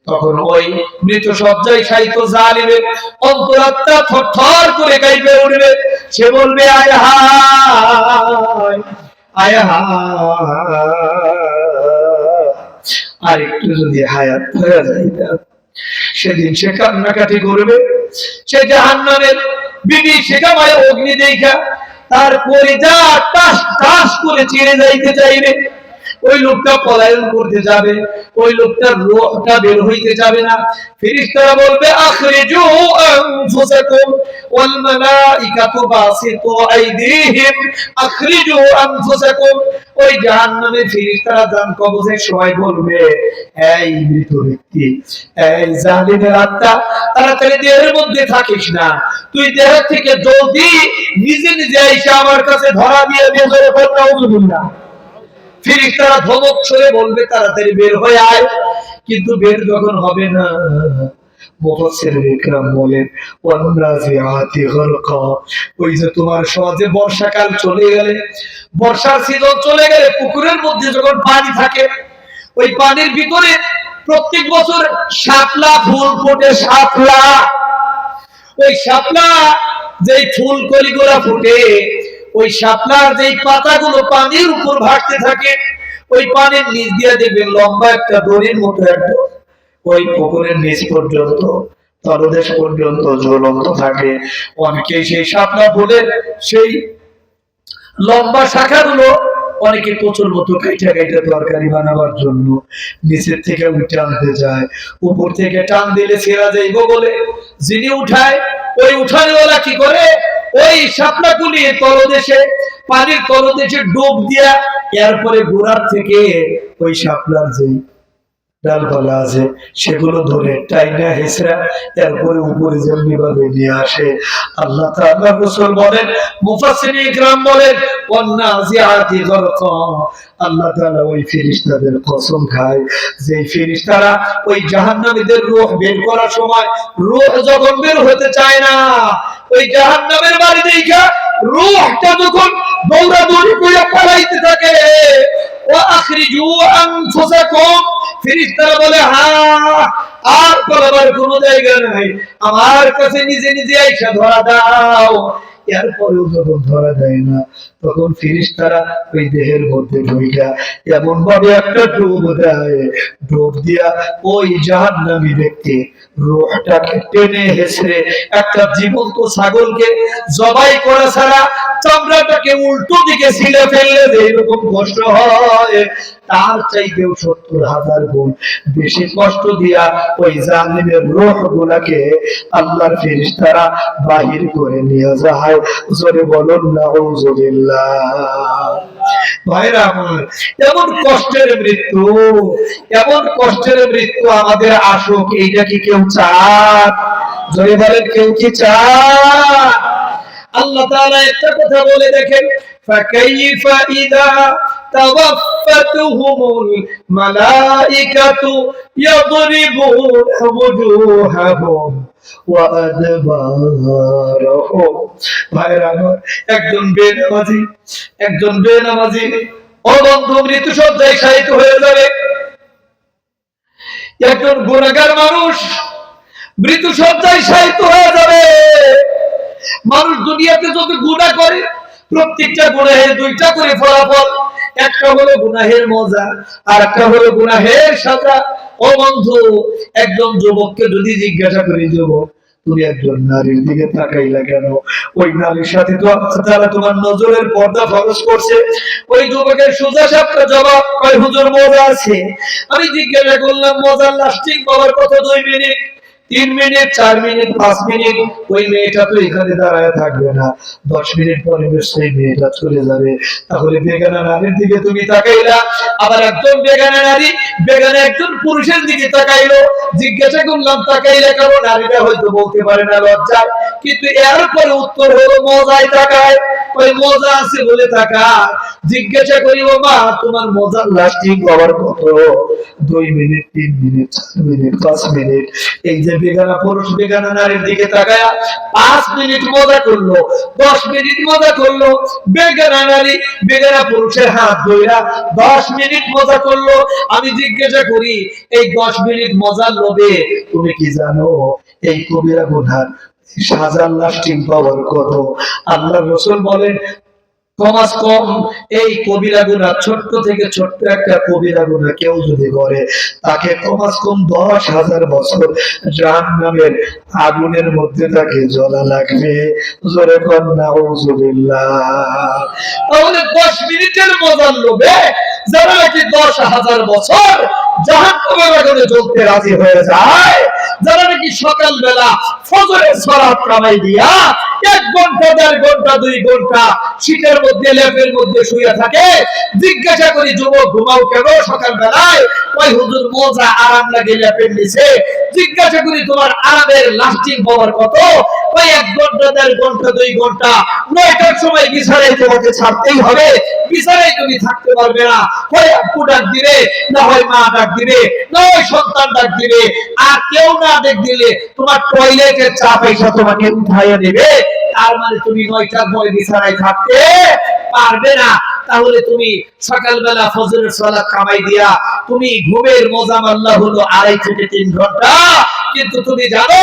তখন ওই মৃত সজ্জায় শায়িত জালিমের অন্তরাত্মা থরথর করে কাঁপে উঠবে। সে বলবে, আয় হায়, আয় হায়, আর একটু যদি হায়াত হয়ে যাইতাম। সেদিন সে কান্নাকাটি করবে। সে জাহান্নামের বিভীষিকাময় অগ্নি দেখা তার কলিজা টাস টাস করে চিরে যাইতে চাইবে। ওই লোকটা পলায়ন করতে যাবে, ওই লোকটার রূহটা বের হইতে যাবে না। ফেরেশতারা বলবে, আখরিজু আনফুসাকুম ওয়াল মালাইকাতু বাসিতু আইদিহিম আখরিজু আনফুসাকুম। ওই জাহান্নামের ফেরেশতারা জান কবজের সময় বলবে, এই মৃত ব্যক্তি, এই জালিমের আত্মা, তাড়াতাড়ি দেহের মধ্যে থাকিস না, তুই দেহ থেকে জলদি নিজে নিজে এসে আমার কাছে ধরা দিয়ে বেজরে পড়। নাউযুবিল্লাহ। ফেরেশতারা ধমক ছড়ে বলবে, তাড়াতাড়ি বের হয়ে আয়। কিন্তু বের যখন হবে না, মুফাসসিরুল ইকরাম বলেন, ওয়ান নাজিআতি গারকা। ওই যে তোমার সমাজে বর্ষাকাল চলে গেলে, বর্ষার সিজন চলে গেলে পুকুরের মধ্যে যখন পানি থাকে, ওই পানির ভিতরে প্রত্যেক বছর শাপলা ফুল ফোটে। শাপলা, ওই শাপলা যেই ফুল কলিগুলা ফুটে, ওই শাপলার যেই পাতাগুলো পানির উপর ভাসতে থাকে, ওই পানির নিচ দিয়ে দেখবেন লম্বা একটা দড়ির মতো একটা ওই পুকুরের নিচ পর্যন্ত, তলদেশ পর্যন্ত ঝুলন্ত থাকে। অনেকে সেই শাপলা ফুলের সেই লম্বা শাখাগুলো অনেকে কচুর মতো কাইটা কাইটা তরকারি বানাবার জন্য নিচের থেকে উঠে আনতে যায়। উপর থেকে টান দিলে ছেড়া যাইব বলে যিনি উঠায়, ওই উঠানেওয়ালা কি করে, ওই শাপলাগুলি তলদেশে, পানির তলদেশে ডুব দিয়া এরপরে গোড়ার থেকে ওই শাপলার যেই ডালপালা আছে সেগুলো ধরে টাইনা হেসরা এরপরে উপরে যেমনি ভাবে নিয়ে আসে। আল্লাহ তাআলা রাসূল বলেন, মুফাসসিরিন ইকরাম বলেন, ওয়ান্নাজিআতি গরকা, আল্লাহ তাআলা ওই ফেরেশতাদের কসম খায় যে ফেরেশতারা ওই জাহান্নামীদের রূহ বের করার সময় রূহ যখন বের হতে চায় না, ওই জাহান্নামের বাড়ি দেখা রূহটা যখন দৌড়াদৌড়ি করে পালাইতে থাকে, ওয়া আখরিজু আনফুসাকুম, ফেরেশতারা বলে হ্যাঁ আর পালাবার কোনো জায়গা নাই, আমার কাছে নিজে নিজে আইসা ধরা দাও। এরপরেও যখন ধরা দেয় না, তখন ফেরেশতারা ওই দেহের মধ্যে ঢুইকা এমন ভাবে একটা ডুব দেয়, ডুব দিয়া ওই জাহান্নামী ব্যক্তি রূহটাকে টেনে হেসড়ে একটা জীবন্ত ছাগলকে জবাই করা ছাড়া চামড়াটাকে উল্টো দিকে ছিলে ফেললে যে এরকম কষ্ট হয়, তার চাইতেও 70,000 গুণ বেশি কষ্ট দিয়া ওই জালিমের রূহ গুলাকে আল্লাহর ফেরেশতারা বাহির করে নিয়ে যায়। জোরে বলুন নাউযুবিল্লাহ। ভাইরা আমার, এমন কষ্টের মৃত্যু, এমন কষ্টের মৃত্যু আমাদের আসুক, এইটা কি কেউ চান? জোরে বলেন, কেউ কি চান? আল্লাহ তাআলা একটা কথা বলে দেখেন, ফাকাইফা ইযা তাওয়াফাতুহুমুল মালাইকাতু ইয়াদরিবুনা ওয়ুজুহাহুম ওয়া আদবারহুম। ভাইরা আমার, একজন বেনামাজি ও বন্ধু মৃত্যু সজ্জায় শায়িত হয়ে যাবে। একজন গুনাহগার মানুষ মৃত্যু সজ্জায় শায়িত হয়ে যাবে। মানুষ দুনিয়াতে যত গুনাহ করে, প্রত্যেকটা গুনাহের দুইটা করে ফলাফল, একটা হলো গুনাহের মজা আর একটা হলো গুনাহের সাজা। ও বন্ধু, একজন যুবককে যদি জিজ্ঞাসা করি, যুবক তুমি একজন নারীর দিকে তাকাইলা কেন? ওই নারীর সাথে তো আল্লাহ তাআলা তোমার নজরের পর্দা ফরজ করছে। ওই যুবকের সোজা সাপটা জবাব, কয় হুজুর মজা আছে। আমি জিজ্ঞাসা করলাম মজার লাস্টিং পাওয়ার কত? 2 মিনিট, 3 মিনিট, 4 মিনিট, 5 মিনিট। ওই মেয়েটা তো এখানে দাঁড়ায় থাকবে না, 10 মিনিট পরে সেই মেয়েটা চলে যাবে। তাহলে বেগানা নারীর দিকে তুমি তাকাইলা, আবার একজন বেগানা নারী বেগানা একজন পুরুষের দিকে তাকাইলো। জিজ্ঞাসা করলাম তাকাইলা কেন? নারীটা হয়তো বলতে পারে না লজ্জায়, কিন্তু এরপরে উত্তর হলো মজায় তাকায়। ওই মজা আছে বলে তাকায়। জিজ্ঞাসা করি, ও মা তোমার মজার লাস্টিং পাওয়ার কত? 2 মিনিট, 3 মিনিট, 4 মিনিট, 5 মিনিট। এই যে বেগানা পুরুষ বেগানা নারীর দিকে তাকায়া 5 মিনিট মজা করলো, 10 মিনিট মজা করলো, বেগানা নারী বেগানা পুরুষের হাত ধইরা 10 মিনিট মজা করলো। আমি জিজ্ঞাসা করি, এই 10 মিনিট মজার লোভে তুমি কি জানো এই কবিরা গুনার সাজার লাস্টিং পাওয়ার কত? আল্লাহর রাসূল বলেন, কমাস কম এই কবিরা গুনাহ, ছোট্ট থেকে ছোট্ট একটা কবিরা গুনাহ কেউ যদি করে, তাকে কমাস কম 10,000 বছর জাহান্নামের আগুনের মধ্যে তাকে জ্বলা লাগবে। জোরে কোন নাউযুবিল্লাহ। তাহলে 10 মিনিটের মজার লোভে যারা নাকি 10,000 বছর জাহান্নামের আগুনে জ্বলতে রাজি হয়ে যায়, যারা নাকি সকালবেলা ফজরের সালাত কামাই দিয়া 1 ঘন্টা, 1.5 ঘন্টা, 2 ঘন্টা শীতের মধ্যে লেপের মধ্যে শুয়ে থাকে, জিজ্ঞাসা করি যুবক ঘুমাও কেন সকাল বেলায়? ওই হুজুর মজা আরাম লাগে লেপের নিচে। জিজ্ঞাসা করি তোমার আরামের লাস্টিং পাওয়ার কত? ওই 1 ঘন্টা, 1.5 ঘন্টা, 2 ঘন্টা। 9টার সময় বিছানায় তোমাকে ছাড়তেই হবে, বিছানায় তুমি থাকতে পারবে না। হয় আপু ডাক দিবে, না হয় মা ডাক দিবে, না হয় সন্তান ডাক দিবে, আর কেউ না ডাক দিলে তোমার টয়লেটের চাপ এসে তোমাকে উঠাইয়া দেবে। তার মানে তুমি 9টার পরে বিছানায় থাকতে পারবে না। তাহলে তুমি সকালবেলা ফজরের সালাত কামাই দিয়া তুমি ঘুমের মজা মাল্লা হলো 2.5 থেকে 3 ঘন্টা, কিন্তু তুমি জানো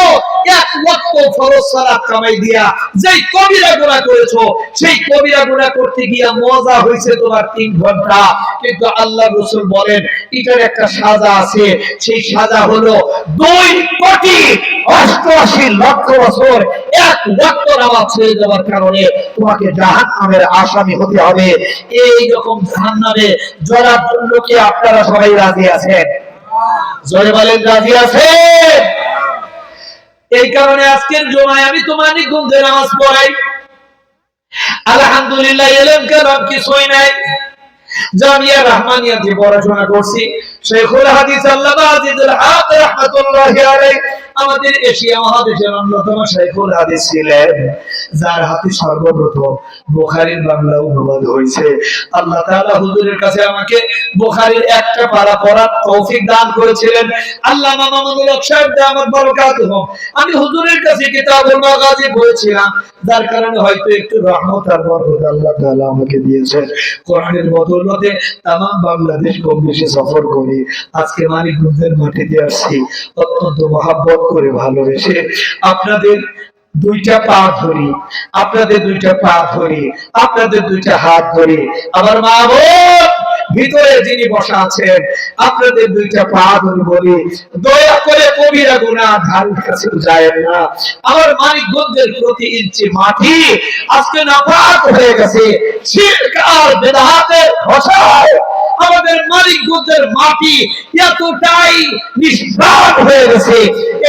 এক ওয়াক্ত ফরজ সালাত কামাই দিয়া যেই কবিরা গুনাহ করেছো, সেই কবিরা গুনাহ করতে গিয়া মজা হইছে তোমার 3 ঘন্টা। কিন্তু আল্লাহ রাসূল বলেন এটার একটা সাজা আছে, সেই সাজা হলো 2,88,00,000 বছর এক ওয়াক্ত নামাজ ছেড়ে দেওয়ার কারণে তোমাকে জাহান্নামের আসামি হতে হবে। এই রকম জাহান্নামে জড়ার জন্য কি আপনারা সবাই রাজি আছেন? জোরে বলেন রাজি আছেন? এই কারণে আজকের জুমায় আমি তো মানিকগঞ্জে নামাজ পড়াই, আলহামদুলিল্লাহ এলেম কালাম কিছুই নাই, জামিয়া রহমানিয়াতে পড়াশোনা করছি। শেখুল হাদিস আল্লামা আজিজুল হক রাহমাতুল্লাহি আলাইহি আমাদের এশিয়া মহাদেশের অন্যতম শেখুল হাদিস ছিলেন, যার হাতে সর্বপ্রথম বুখারীর বাংলা অনুবাদ হয়েছে। আল্লাহ তাআলা হুজুরের কাছে আমাকে বুখারীর একটা পারা পড়ার তৌফিক দান করেছিলেন। আল্লামা মামুনুল হক সাহেব দামাত বারাকাতুহু, আমি হুজুরের কাছে কিতাবুল মাগাজি পড়েছিলাম, যার কারণে হয়তো একটু রহমত আর বরকত আল্লাহ তাআলা আমাকে দিয়েছেন। কোরআনের বদৌলতে তাম বাংলাদেশ কম বেশি সফর করি, আজকে মানিকগঞ্জের মাটিতে আসছি অত্যন্ত মহব্বত করে ভালোবেসে। আপনাদের দুইটা পা ধরি, আপনাদের দুইটা পা ধরি, আপনাদের দুইটা হাত ধরি, আমার মা বোন ভিতরে যিনি বসা আছেন আপনাদের দুইটা পা ধরে বলি, দয়া করে কবিরা গুনাহ ধার কাছে যায় না। আমার মানিকগঞ্জের প্রতি ইঞ্চি মাটি আজকে নাপাক হয়ে গেছে শিরক আর বিদআতের ঘষায়। আমাদের মানিকগঞ্জের মাটি এতটাই নিষ্প্রাণ হয়ে গেছে,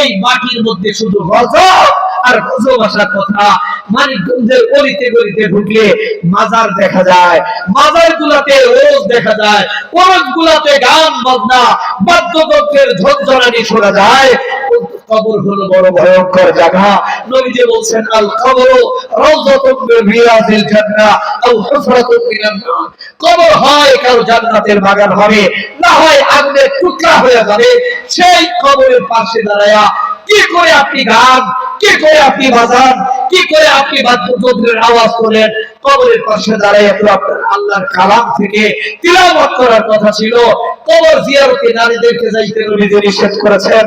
এই মাটির মধ্যে শুধু গজব আর গজব আসার কথা। মানিকগঞ্জের অলিতে গলিতে ঢুকলে মাজার দেখা যায়, মাজার গুলাতে ওরস দেখা যায়, ওরস গুলাতে গান বাজনা বাদ্যযন্ত্রের ঝনঝনানি শোনা যায়। কবর হলো বড় ভয়ঙ্কর জায়গা। নবীজি বলেন আল কবর রাউযাতুম মিন রিয়াজিল জান্নাহ আও হুফরাতুম মিনান নার। কবর হয় কারো জান্নাতের বাগান হবে, না হয় আগুনের টুকরা হয়ে যাবে। সেই কবরের পাশে দাঁড়ায়া কি করে আপনি গান, কি করে আপনি বাজান, কি করে আপনি বাদ্যযন্ত্রের আওয়াজ করেন? কবরের পাশে দাঁড়িয়ে তো আপনার আল্লাহর কালাম থেকে তিলাওয়াত করার কথা ছিল। কবর জিয়ারতে নারীদেরকে যাইতে নবীজি নিষেধ করেছেন।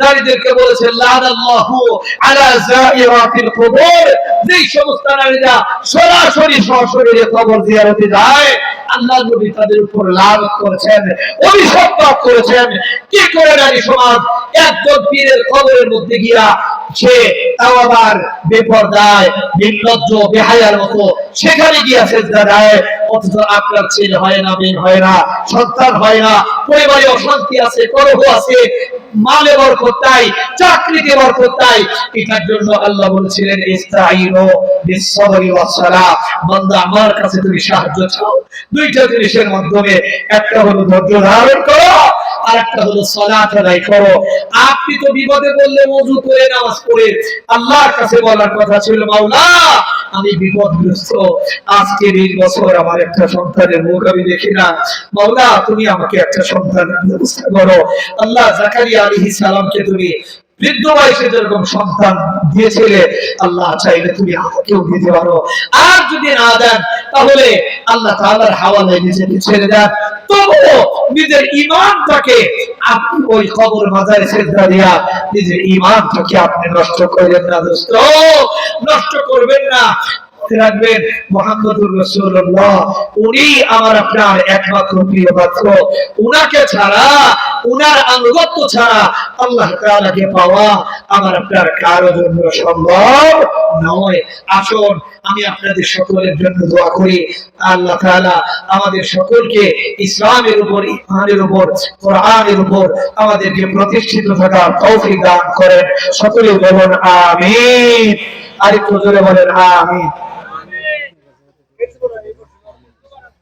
নারীদেরকে বলেছেন লানাল্লাহু আলা যায়িরাতিল কুবুর, যেই সমস্ত নারীরা সরাসরি সশরীরে কবর জিয়ারতে যায় আল্লাহ নবী তাদের উপর লানত করেছেন, অভিশপ্ত করেছেন। কি করে নারী সমাজ একজন পীরের কবরের মধ্যে গিয়া সে তাও আবার বেপরদায় নির্লজ্জ বেহায়ার মতো সেখানে গিয়া সেজদা দেয়, অথচ আপনার ছেলে হয় না, মেয়ে হয় না, সন্তান হয় না, পরিবারে অশান্তি আছে, কলহ আছে, মালে বরকত নাই, চাকরিতে বরকত নাই। এটার জন্য আল্লাহ বলেছিলেন ইস্তাঈনু বিস-সাবরি ওয়াস-সালাহ, বান্দা আমার কাছে তুমি সাহায্য চাও দুইটা জিনিসের মাধ্যমে, একটা হলো ধৈর্য ধারণ করো আর একটা হলো সালাত আদায় করো। আপনি তো বিপদে পড়লে ওযু করে নামাজ পড়ে আল্লাহর কাছে বলার কথা ছিল মাওলা আমি বিপদগ্রস্ত, আজকে 20 বছর আমার একটা সন্তানের মুখ আমি দেখি না, মাওলা তুমি আমাকে একটা সন্তানের ব্যবস্থা করো। আল্লাহ জাকারিয়া আলাইহিস সালামকে তুমি বৃদ্ধ বয়সে যেরকম সন্তান দিয়েছিলে, আল্লাহ চাইলে তুমি আমাকেও দিতে পারো। আর যদি না দেন তাহলে আল্লাহ তাআলার হাওয়ালায় নিজেকে ছেড়ে দেন। তবুও নিজের ঈমানটাকে আপনি ওই কবর মাজারে সিজদা দিয়া নিজের ঈমানটাকে আপনি নষ্ট করবেন না দোস্ত, নষ্ট করবেন না। রাখবেন মুহাম্মদুর রাসূলুল্লাহ উনি আমার আপনার একমাত্র প্রিয় পাত্র। উনাকে ছাড়া, উনার আনুগত্য ছাড়া আল্লাহ তাআলাকে পাওয়া আমার আপনার কারো জন্য সম্ভব নয়। আসুন আমি আপনাদের সকলের জন্য দোয়া করি, আল্লাহ তাআলা আমাদের সকলকে ইসলামের উপর, ঈমানের উপর, কোরআনের উপর আমাদেরকে প্রতিষ্ঠিত থাকার তৌফিক দান করেন। সকলে বলুন আমিন। আরেকটু জোরে বলেন আমিন।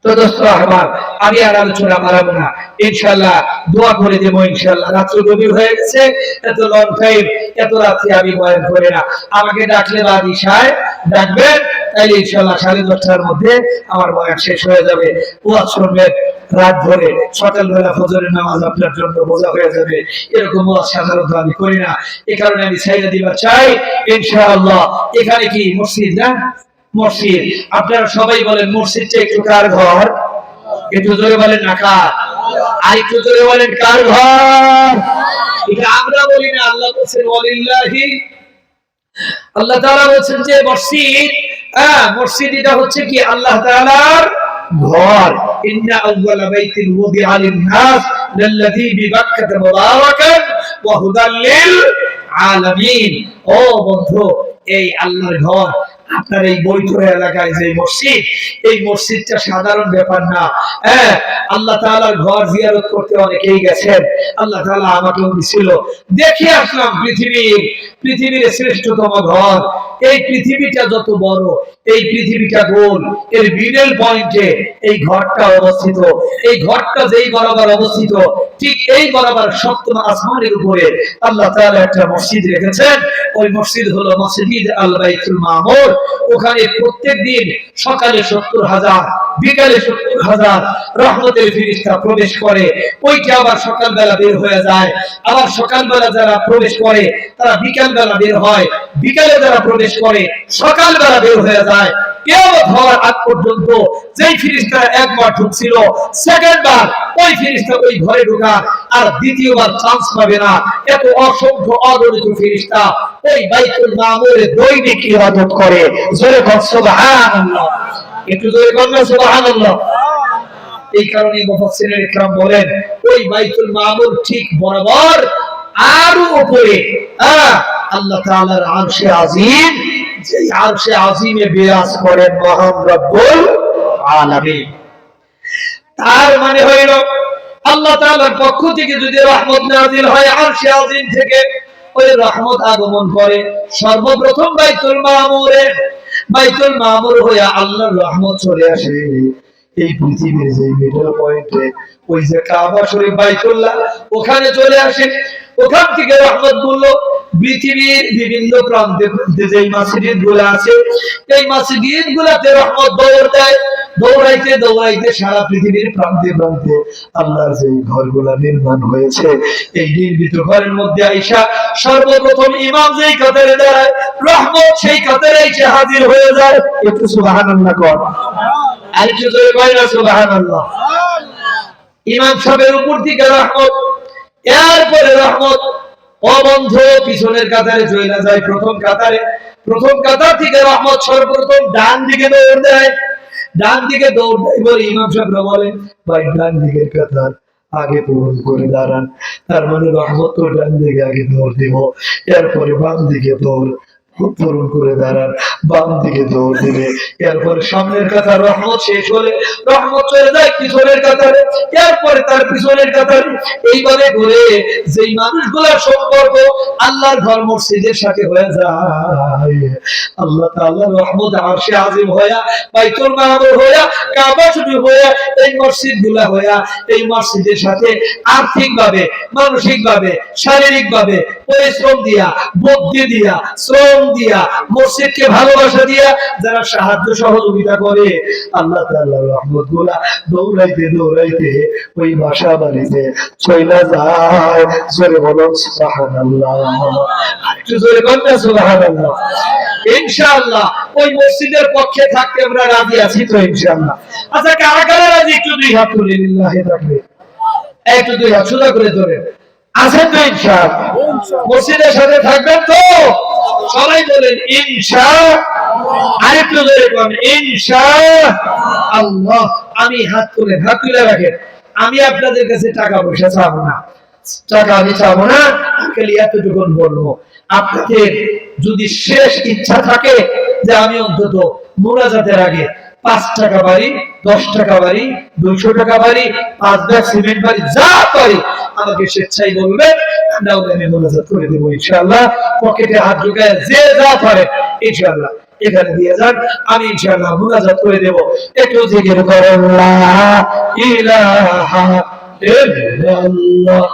তো দোস্ত আমার আমি আর আলোচনা বাড়াবো না, ইনশাআল্লাহ দোয়া করে দেবো। ইনশাআল্লাহ রাত্র গভীর হয়ে গেছে, এত লং টাইম, এত রাত্রে আমি বয়ান করি না। আমাকে ডাকলে বাদ ইশায় ডাকবেন, তাইলে ইনশাআল্লাহ 10:30টার মধ্যে আমার বয়ান শেষ হয়ে যাবে। ওয়াজ শুনবেন রাত ধরে, সকালবেলা ফজরের নামাজ আপনার জন্য বোঝা হয়ে যাবে। এরকম ওয়াজ সাধারণত আমি করি না, এই কারণে আমি ছাইড়া দিবার চাই ইনশাআল্লাহ। এখানে কি মসজিদ না? মসজিদ। আপনারা সবাই বলেন মসজিদটা একটু কার ঘর? একটু জোরে বলেন না কার? আর একটু জোরে বলেন কার ঘর? এটা আমরা বলি না, আল্লাহ বলেছেন ওয়ালিল্লাহি। আল্লাহ তাআলা বলেছেন যে মসজিদ, মসজিদ এটা হচ্ছে কি আল্লাহ তাআলার ঘর। ইন্না আউওয়ালা বাইতিন ওয়াদিআ লিন-নাস লাল্লাযী বিবাক্কাতা মুবারাকান ওয়া হুদাল লিল আলামিন। ও বন্ধু, এই আল্লাহর ঘর, আপনার এই বৈঠরা এলাকায় যে মসজিদ, এই মসজিদটা সাধারণ ব্যাপার না। আল্লাহ তাআলার ঘর জিয়ারত করতে অনেকেই গেছেন, আল্লাহ তাআলা আমাকেও দিছিল, দেখে আসলাম পৃথিবীর শ্রেষ্ঠতম ঘর। এই পৃথিবীটা যত বড়, এই পৃথিবীটা গোল, এর মিডল পয়েন্টে এই ঘরটা অবস্থিত। এই ঘরটা যেই বরাবর অবস্থিত, ঠিক এই বরাবর সপ্তম আসমানের উপরে আল্লাহ তাআলা একটা মসজিদ রেখেছেন। ওই মসজিদ হলো মসজিদ আল বাইতুল মামুর। ওখানে প্রত্যেকদিন সকালে 70,000, বিকালে 70,000 রহমতের ফেরেশতা প্রবেশ করে। ওইটা আবার সকালবেলা বের হয়ে যায়। আবার সকালবেলা যারা প্রবেশ করে তারা বিকালবেলা বের হয়, বিকালে যারা প্রবেশ করে সকালবেলা বের হয়ে যায়। কিয়ামত হওয়ার আগ পর্যন্ত যেই ফেরেশতা একবার ঢুকছিল, সেকেন্ড বার ওই ফেরেশতা ওই ঘরে ঢোকার আর দ্বিতীয়বার চান্স পাবে না। এত অসংখ্য অগণিত ফেরেশতা ওই বাইতুল মামুরে দৈনিক ইবাদত করে। জোরে বল সুবহানাল্লাহ, একটু জোরে বল সুবহানাল্লাহ। এই কারণে মুফাসসিরিন ইকরাম বলেন, ওই বাইতুল মামুর ঠিক বরাবর আরো উপরে আল্লাহ তাআলার আরশে আজিম, যে আরশে আজিমে বিরাজ করেন মহান রব্বুল আলামিন। তার মানে হইল আল্লাহ তাআলার পক্ষ থেকে যদি রহমত নাযিল হয় আরশে আজিম থেকে, ওই রহমত আগমন করে সর্বপ্রথম বাইতুল মামুরে। বাইতুল মামুর হইয়া আল্লাহর রহমত চলে আসে এই পৃথিবীর যে মিডল পয়েন্টে, ওই যে কাবা শরীফ বাইতুল্লাহ, ওখানে চলে আসে। ওখান থেকে রহমত গুলো পৃথিবীর বিভিন্ন প্রান্তে যে মসজিদ গুলো আছে, এই মসজিদ গুলাতে রহমত দৌড় দেয়। দৌড়াইতে দৌড়াইতে সারা পৃথিবীর প্রান্তে প্রান্তে আল্লাহর যে ঘরগুলা নির্মাণ হয়েছে, এই নির্মিত ঘরের মধ্যে আইসা সর্বপ্রথম ইমাম যেই কাতারে দাঁড়ায়, রহমত সেই কাতারে এসে হাজির হয়ে যায়। একটু সুবহানাল্লাহ কর, আর একটু জোরে কয় না সুবহানাল্লাহ। ইমাম সাহেবের উপর থেকে রহমত, এরপরে রহমত অবন্ধ পিছনের কাতারে চলে যায়। প্রথম কাতার থেকে রহমত সর্বপ্রথম ডান দিকে দৌড় দেয়। ডান দিকে দৌড় দেয় বলে ইমাম সাহেবরা বলেন, ভাই ডান দিকের কাতার আগে পূরণ করে দাঁড়ান। তার মানে রহমত তো ডান দিকে আগে দৌড় দিব, এরপরে বাম দিকে দৌড় পূরণ করে দাঁড়ান, বাম দিকে দৌড় দিবে। এরপরে সামনের কাতার রহমত শেষ হলে রহমত চলে যায় পিছনের কাতারে, এরপরে তার পিছনের কাতারে। এইভাবে করে যেই মানুষগুলোর সম্পর্ক আল্লাহর ঘর মসজিদের সাথে হয়ে যায়, আল্লাহ তাআলার রহমত আরশে আজিম হইয়া, বাইতুল মামুর হইয়া, কাবা শরীফ হইয়া, এই মসজিদগুলা হইয়া, এই মসজিদের সাথে আর্থিকভাবে, মানসিকভাবে, শারীরিকভাবে পরিশ্রম দিয়া, বুদ্ধি দিয়া, শ্রম দিয়া, মসজিদকে ভালোবাসা দিয়া যারা সাহায্য সহযোগিতা করে, আল্লাহ তাআলার রহমতগুলা দৌড়াইতে দৌড়াইতে ওই বাসা বাড়িতে চলে যায়। জোরে বলুন সুবহানাল্লাহ, একটু জোরে বলুন সুবহানাল্লাহ। ইনশাআল্লাহ ওই মসজিদের পক্ষে থাকতে আমরা রাজি আছি তো ইনশাআল্লাহ। আচ্ছা, কারা কারা রাজি একটু দুই হাত তুলে লিল্লাহি তাকবীর, একটু দুই হাত সোজা করে ধরে আছেন তো ইনশাআল্লাহ? মসজিদের সাথে থাকবেন তো সবাই বলেন ইনশাআল্লাহ। আরেকটু জোরে বলেন ইনশাআল্লাহ। আমি হাত তুলে রাখেন। আমি আপনাদের কাছে টাকা পয়সা চাবো না, আমি চাবো না, খালি এতটুকুন বলবো, আপনাদের যদি শেষ ইচ্ছা থাকে যে আমি অন্তত মুনাজাতের আগে 5 টাকা বাড়ি, 10 টাকা বাড়ি, 200 টাকা বাড়ি, 5 ব্যাগ সিমেন্ট বাড়ি, যা পারি আমাকে স্বেচ্ছায় বলবেন, আমি মুনাজাত করে দেবো ইনশাআল্লাহ। পকেটে হাত ঢুকায় যে যা পারে ইনশাআল্লাহ এখানে দিয়ে যান, আমি ইনশাআল্লাহ মুনাজাত করে দেব। একটু জিকির করেন লা ইলাহা ইল্লাল্লাহ।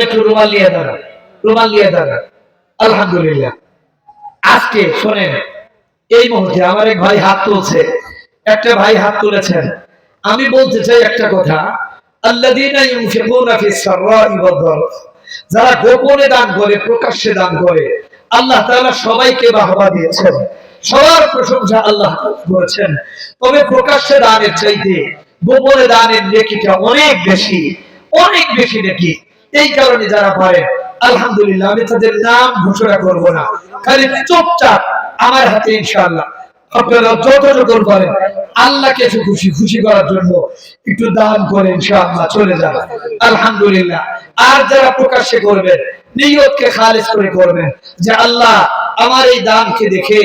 একটু রুমাল নিয়ে দাঁড়ান। আলহামদুলিল্লাহ। আজকে শোনেন, এই মুহূর্তে আমার এক ভাই হাত তুলছে, একটা ভাই হাত তুলেছেন। আমি বলতে চাই একটা কথা, আল্লাযীনা ইউনফিকুনা ফিস সাররাই ওয়াদ দাররা, যারা গোপনে দান করে প্রকাশ্যে দান করে আল্লাহ তাআলা সবাইকে বাহবা দিয়েছেন, সবার প্রশংসা আল্লাহ করেছেন। তবে প্রকাশ্যে দানের চাইতে গোপনে দানের নেকিটা অনেক বেশি, অনেক বেশি নেকি। এই কারণে যারা পারে আলহামদুলিল্লাহ, আমি তাদের নাম ঘোষণা করব না, খালি চুপচাপ আমার হাতে ইনশাআল্লাহ আপনারা যতটুকু পারেন আল্লাহকে খুশি খুশি করার জন্য একটু দান করে ইনশাআল্লাহ চলে যান। আলহামদুলিল্লাহ। আর যারা প্রকাশ্যে করবেন নিয়তকে খালিস করে করবেন যে আল্লাহ আমার এই দানকে দেখে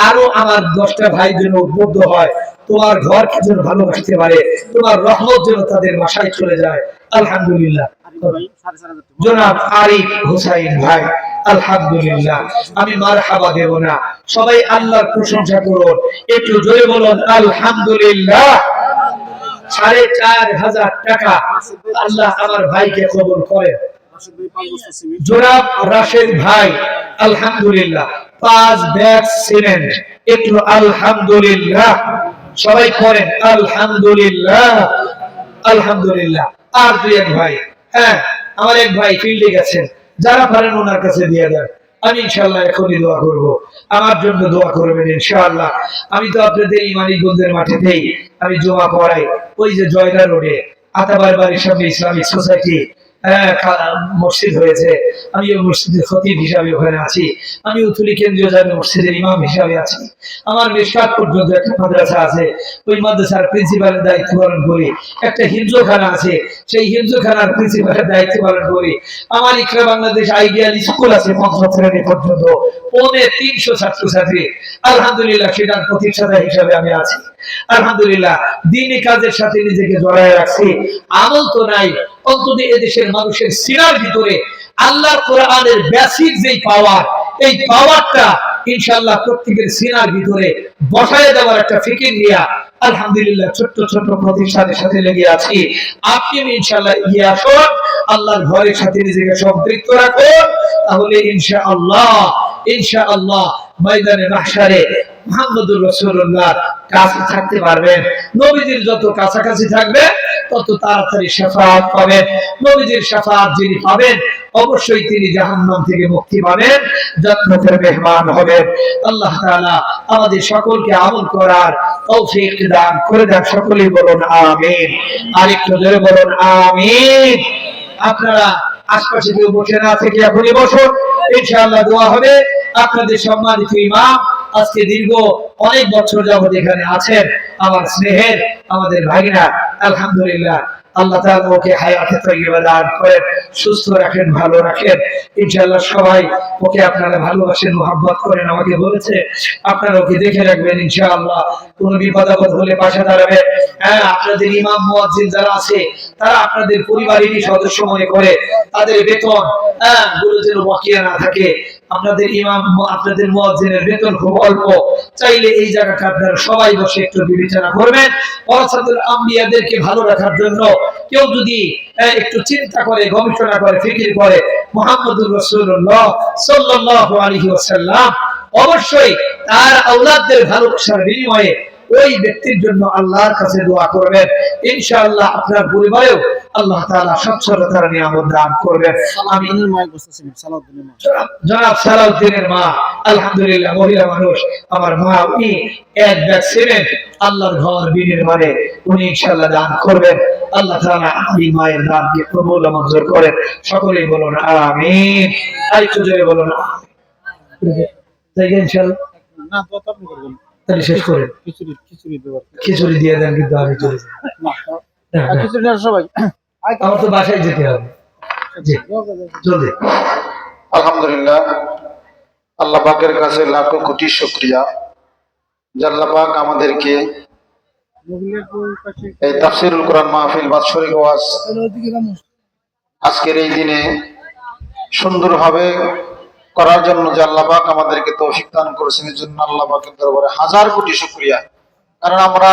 আরো আমার 10টা ভাই যেন উদ্বুদ্ধ হয়, তোমার ঘরকে যেন ভালোবাসতে পারে, তোমার রহমত যেন তাদের বাসায় চলে যায়। আলহামদুলিল্লাহ। জনাব আরিফ হুসাইন ভাই, আলহামদুলিল্লাহ। আমি মারহাবা দেব না, সবাই আল্লাহর প্রশংসা করুন, একটু জোরে বলুন আলহামদুলিল্লাহ। 4500 টাকা আল্লাহ আমার ভাইকে কবুল করেন। জনাব রাশেদ ভাই, আলহামদুলিল্লাহ 5 ব্যাগ সিমেন্ট, একটু আলহামদুলিল্লাহ সবাই করেন আলহামদুলিল্লাহ। আলহামদুলিল্লাহ। আর দুই এক ভাই, হ্যাঁ আমার এক ভাই ফিল্ডে গেছেন, যারা পারেন ওনার কাছে দিয়ে দেন, আমি ইনশাআল্লাহ এখনই দোয়া করব, আমার জন্য দোয়া করবেন ইনশাআল্লাহ। আমি তো আপনাদের এই মানিকগঞ্জের মাঠেতেই আমি জমা পড়াই, ওই যে জয়রা রোডে আতাবার বাড়ির সামনে ইসলামিক সোসাইটি মসজিদ হয়েছে, আমি ওই মসজিদের খতিব হিসাবে ওখানে আছি, আমি উতুলি কেন্দ্রীয় জামে মসজিদের ইমাম হিসাবে আছি। আমার মেশকাত পর্যন্ত একটা মাদ্রাসা আছে, ওই মাদ্রাসার প্রিন্সিপালের দায়িত্ব পালন করি। একটা হিন্দুখানা আছে, সেই হিন্দুখানার প্রিন্সিপালের দায়িত্ব পালন করি। আমার ইকরা বাংলাদেশ আইডিয়াল স্কুল আছে 5ম শ্রেণী পর্যন্ত, 350 ছাত্রছাত্রী, আলহামদুলিল্লাহ সেটার প্রতিষ্ঠাতা হিসাবে আমি আছি। আলহামদুলিল্লাহ দিনী কাজের সাথে নিজেকে জড়ায় রাখছি। আমল তো নাই, অন্তত এদেশের মানুষের সিনার ভিতরে আল্লাহর কোরআনের বেসিক যেই পাওয়ার, এই পাওয়ারটা ইনশাআল্লাহ প্রত্যেকের সিনার ভিতরে বসায় দেওয়ার একটা ফিকির নিয়ে আলহামদুলিল্লাহ ছোট্ট ছোট্ট প্রতিষ্ঠানের সাথে লেগে আছি। আপনি ইনশাআল্লাহ এগিয়ে আসুন, আল্লাহর ঘরের সাথে নিজেকে সম্পৃক্ত রাখুন, তাহলে ইনশাআল্লাহ ইনশাআল্লাহ ময়দানে মাহশারে মুহাম্মদুর রাসূলুল্লাহ কাছে থাকতে পারবেন। নবীজির যত কাছাকাছি থাকবে তত তাড়াতাড়ি শাফাআত পাবেন। নবীজির শাফাআত যিনি পাবেন অবশ্যই তিনি জাহান্নাম থেকে মুক্তি পাবেন, জান্নাতের মেহমান হবেন। আল্লাহ তাআলা আমাদের সকলকে আমল করার তৌফিক দান করে দেন। সকলেই বলুন আমিন। আরেকটু জোরে বলুন আমিন। আপনারা আশপাশে কেউ বসে না থেকে এখনই বসুন, ইনশাআল্লাহ দোয়া হবে। আপনাদের সম্মানিত ইমাম আজকে দীর্ঘ অনেক বছর যাবত এখানে আছেন, আমার স্নেহের আমাদের ভাগিনা, আলহামদুলিল্লাহ আল্লাহ তাআলা ওকে হায়াতে তাইয়্যিবা দান করেন, সুস্থ রাখেন, ভালো রাখেন। ইনশাআল্লাহ সবাই ওকে আপনারা ভালোবাসেন, মোহাব্বত করেন, আমাকে বলেছে আপনারা ওকে দেখে রাখবেন ইনশাআল্লাহ। কোন বিপদ আপদ হলে পাশে দাঁড়াবেন। হ্যাঁ, আপনাদের ইমাম মুয়াজ্জিন যারা আছে তারা আপনাদের পরিবারেরই সদস্য মনে করে তাদের বেতন গুলো যেন বাকিয়া না থাকে। আপনাদের ইমাম আপনাদের মুয়াজ্জিনের বেতন খুব অল্প, চাইলে এই জায়গাটা আপনারা সবাই বসে একটু বিবেচনা করবেন। ওয়ারাসাতুল আম্বিয়াদেরকে ভালো রাখার জন্য কেউ যদি একটু চিন্তা করে, গবেষণা করে, ফিকির করে, মুহাম্মদুর রাসূলুল্লাহ সাল্লাল্লাহু আলাইহি ওয়াসাল্লাম অবশ্যই তার আওলাদদের ভালোবাসার বিনিময়ে ওই ব্যক্তির জন্য আল্লাহর কাছে দোয়া করবেন। ইনশাআল্লাহ আপনার পরিবারেও আল্লাহ তাআলা সচ্ছলতার নিয়ামত দান করবেন। আমি জনাব সালাউদ্দিনের মা, আলহামদুলিল্লাহ মহিলা মানুষ, আমার মা, উনি 1 ব্যাগ সিমেন্ট আল্লাহর ঘর বিনির্মাণে উনি ইনশাআল্লাহ দান করবেন। আল্লাহ তাআলা এই মায়ের দানকে কবুল ও মঞ্জুর করেন। সকলেই বলুন আমিন। আরেকটু জোরে বলুন আমিন। তাই ইনশাআল্লাহ না তো আপনি করবেন, তাহলে শেষ করেন। খিচুড়ি দিয়ে দেন, কিন্তু আমি চলে যাই। খিচুড়ি না সবাই, আমার তো বাসায় যেতে হবে। জি জলদি। আলহামদুলিল্লাহ, আল্লাহ পাকের কাছে লাখো কোটি শুকরিয়া যে আল্লাহ পাক আমাদেরকে এই তাফসীরুল কোরআন মাহফিল বাৎসরিক ওয়াজ আজকের এই দিনে সুন্দরভাবে করার জন্য যে আল্লাহ পাক আমাদেরকে তৌফিক দান করেছেন, এর জন্য আল্লাহ পাকের দরবারে হাজার কোটি শুকরিয়া। কারণ আমরা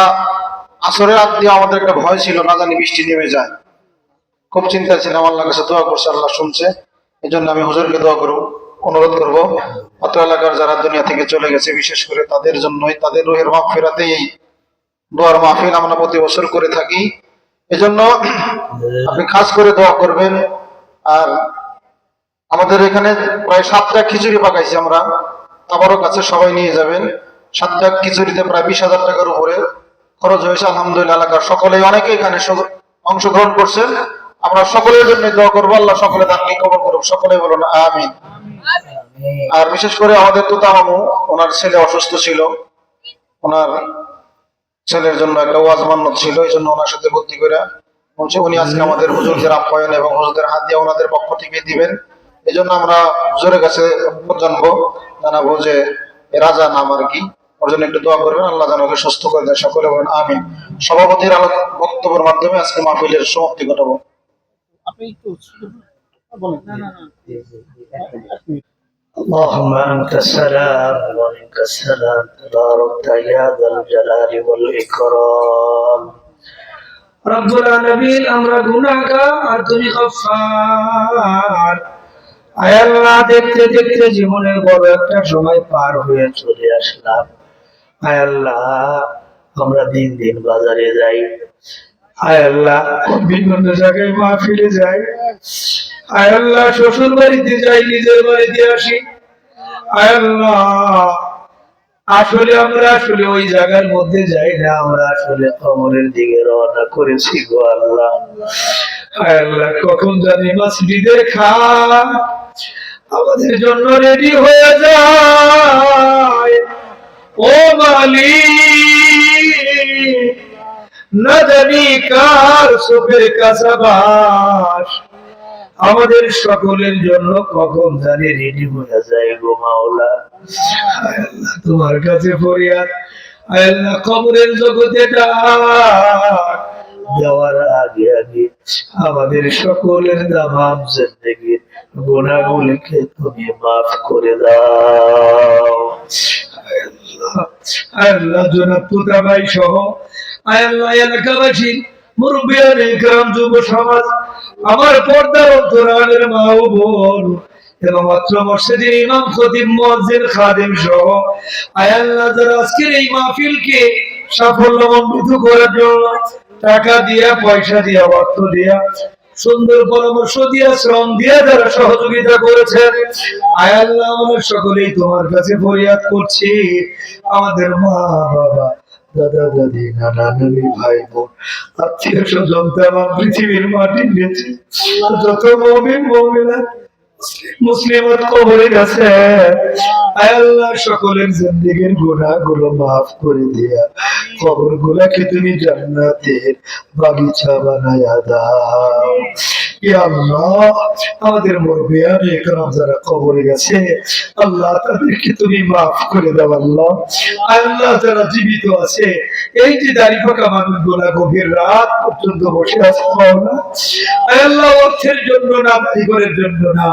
আসরের আগ দিয়ে আমাদের একটা ভয় ছিল, না জানি বৃষ্টি নেমে যায়, খুব চিন্তা ছিলাম। আল্লাহর কাছে দোয়া করছে, আল্লাহ শুনছে। এই জন্য আমি হুজুরকে দোয়া করব, অনুরোধ করব অত্র এলাকার যারা দুনিয়া থেকে চলে গেছে বিশেষ করে তাদের জন্যই, তাদের রুহের মাগফিরাতে এই দোয়ার মাহফিল আমরা প্রতি বছর করে থাকি। এজন্য আপনি খাস করে দোয়া করবেন। আর আমাদের এখানে প্রায় 7টা খিচুড়ি পাকাইছি আমরা, আবারও কাছে সবাই নিয়ে যাবেন। 7টা খিচুড়িতে প্রায় 20,000 টাকার উপরে খরচ হয়েছে। আলহামদুলিল্লাহ, এলাকার সকলে অনেকে এখানে অংশগ্রহণ করছেন। আমরা সকলের জন্য দোয়া করবো, আল্লাহ সকলে দানকে কবুল করুক, সকলে বলুন আমিন। আর বিশেষ করে আমাদের তোতা মামু, ওনার ছেলে অসুস্থ ছিল, ওনার ছেলের জন্য একটা ওয়াজ মান্নত ছিল, এই জন্য ওনার সাথে ভর্তি করে বলছে উনি আজকে আমাদের হুজুরদের আপ্যায়ন এবং হুজুরদের হাত দিয়ে ওনাদের পক্ষ থেকে দিবেন। এই জন্য আমরা হুজুরের কাছে জানাবো যে রাজা নাম আর কি, ওর জন্য একটু দোয়া করবেন, আল্লাহ যেন ওকে সুস্থ করে দেয়, সকলে বলেন আমিন। সভাপতির বক্তব্যের মাধ্যমে আজকে মাহফিলের সমাপ্তি ঘটাবো। اللهم أنت السلام ومنك السلام تبارك يا ذا الجلال والإكرام رب العالمين আমরা গুনাহগার আর তুমি গফফার। আয় আল্লাহ, দেখতে দেখতে জীবনের বড় একটা সময় পার হয়ে চলে আসলাম। আয় আল্লাহ, আমরা দিন দিন বাজারে যাই, আয় আল্লাহ বিভিন্ন জায়গায় মাহফিলে যাই, আয় আল্লাহ শ্বশুর বাড়িতে যাই, নিজের বাড়িতে আসি। আয় আল্লাহ, আসলে ওই জায়গার মধ্যে যাই না, আমরা আসলে কবরের দিকে রওনা করেছি গো আল্লাহ। আয় আল্লাহ, কখন জানি মসজিদের খাট আমাদের জন্য রেডি হয়ে যায়। ও মালিক, না জানি কার চোখের কাছাবাস আমাদের সকলের জন্য কখন জানি রেডি হয়ে যায় গো মাওলা। আয় আল্লাহ, তোমার কাছে ফরিয়াদ, আয় আল্লাহ কবরের জগতে ডাক যাওয়ার আগে আগে আমাদের সকলের তামাম জিন্দেগীর গুনাহগুলোকে তুমি মাফ করে দাও। আয় আল্লাহ, জনাব তোতা ভাই সহ আয় আল্লাহ এলাকাবাসী, মুরব্বিয়ান ইকরাম, যুব সমাজ, আমার পর্দার অন্তরালের মা ও বোন এবং অত্র মসজিদের ইমাম, খতিব, মুয়াজ্জিন, খাদেম সহ আয় আল্লাহ যারা আজকের এই মাহফিলকে সাফল্যমণ্ডিত করার জন্য টাকা দিয়া, পয়সা দিয়া, অর্থ দিয়া, সুন্দর পরামর্শ দিয়া, শ্রম দিয়া যারা সহযোগিতা করেছেন, আয় আল্লাহ আমরা সকলেই তোমার কাছে ফরিয়াদ করছি। আমাদের মা বাবা, দাদা দাদি, নানা নানি, ভাই বোন, আত্মীয় স্বজন, তামাম পৃথিবীর মাটির নিচে যত মুমিন মুমিনাত মুসলিমাত কবরে গেছে, আয় আল্লাহ সকলের জিন্দেগীর গুনাহগুলো মাফ করে দিয়া কবরগুলোকে তুমি জান্নাতের বাগিচা বানায়া দাও। ইয়া আল্লাহ, আমাদের মুরব্বিয়ান ইকরাম যারা কবরে গেছে, আল্লাহ তাদেরকে তুমি মাফ করে দাও আল্লাহ। আল্লাহ যারা জীবিত আছে, এই যে দাড়ি পাকা মানুষগুলা গভীর রাত পর্যন্ত বসে আছে মাওলা, আল্লাহ অর্থের জন্য না, বাড়িঘরের জন্য না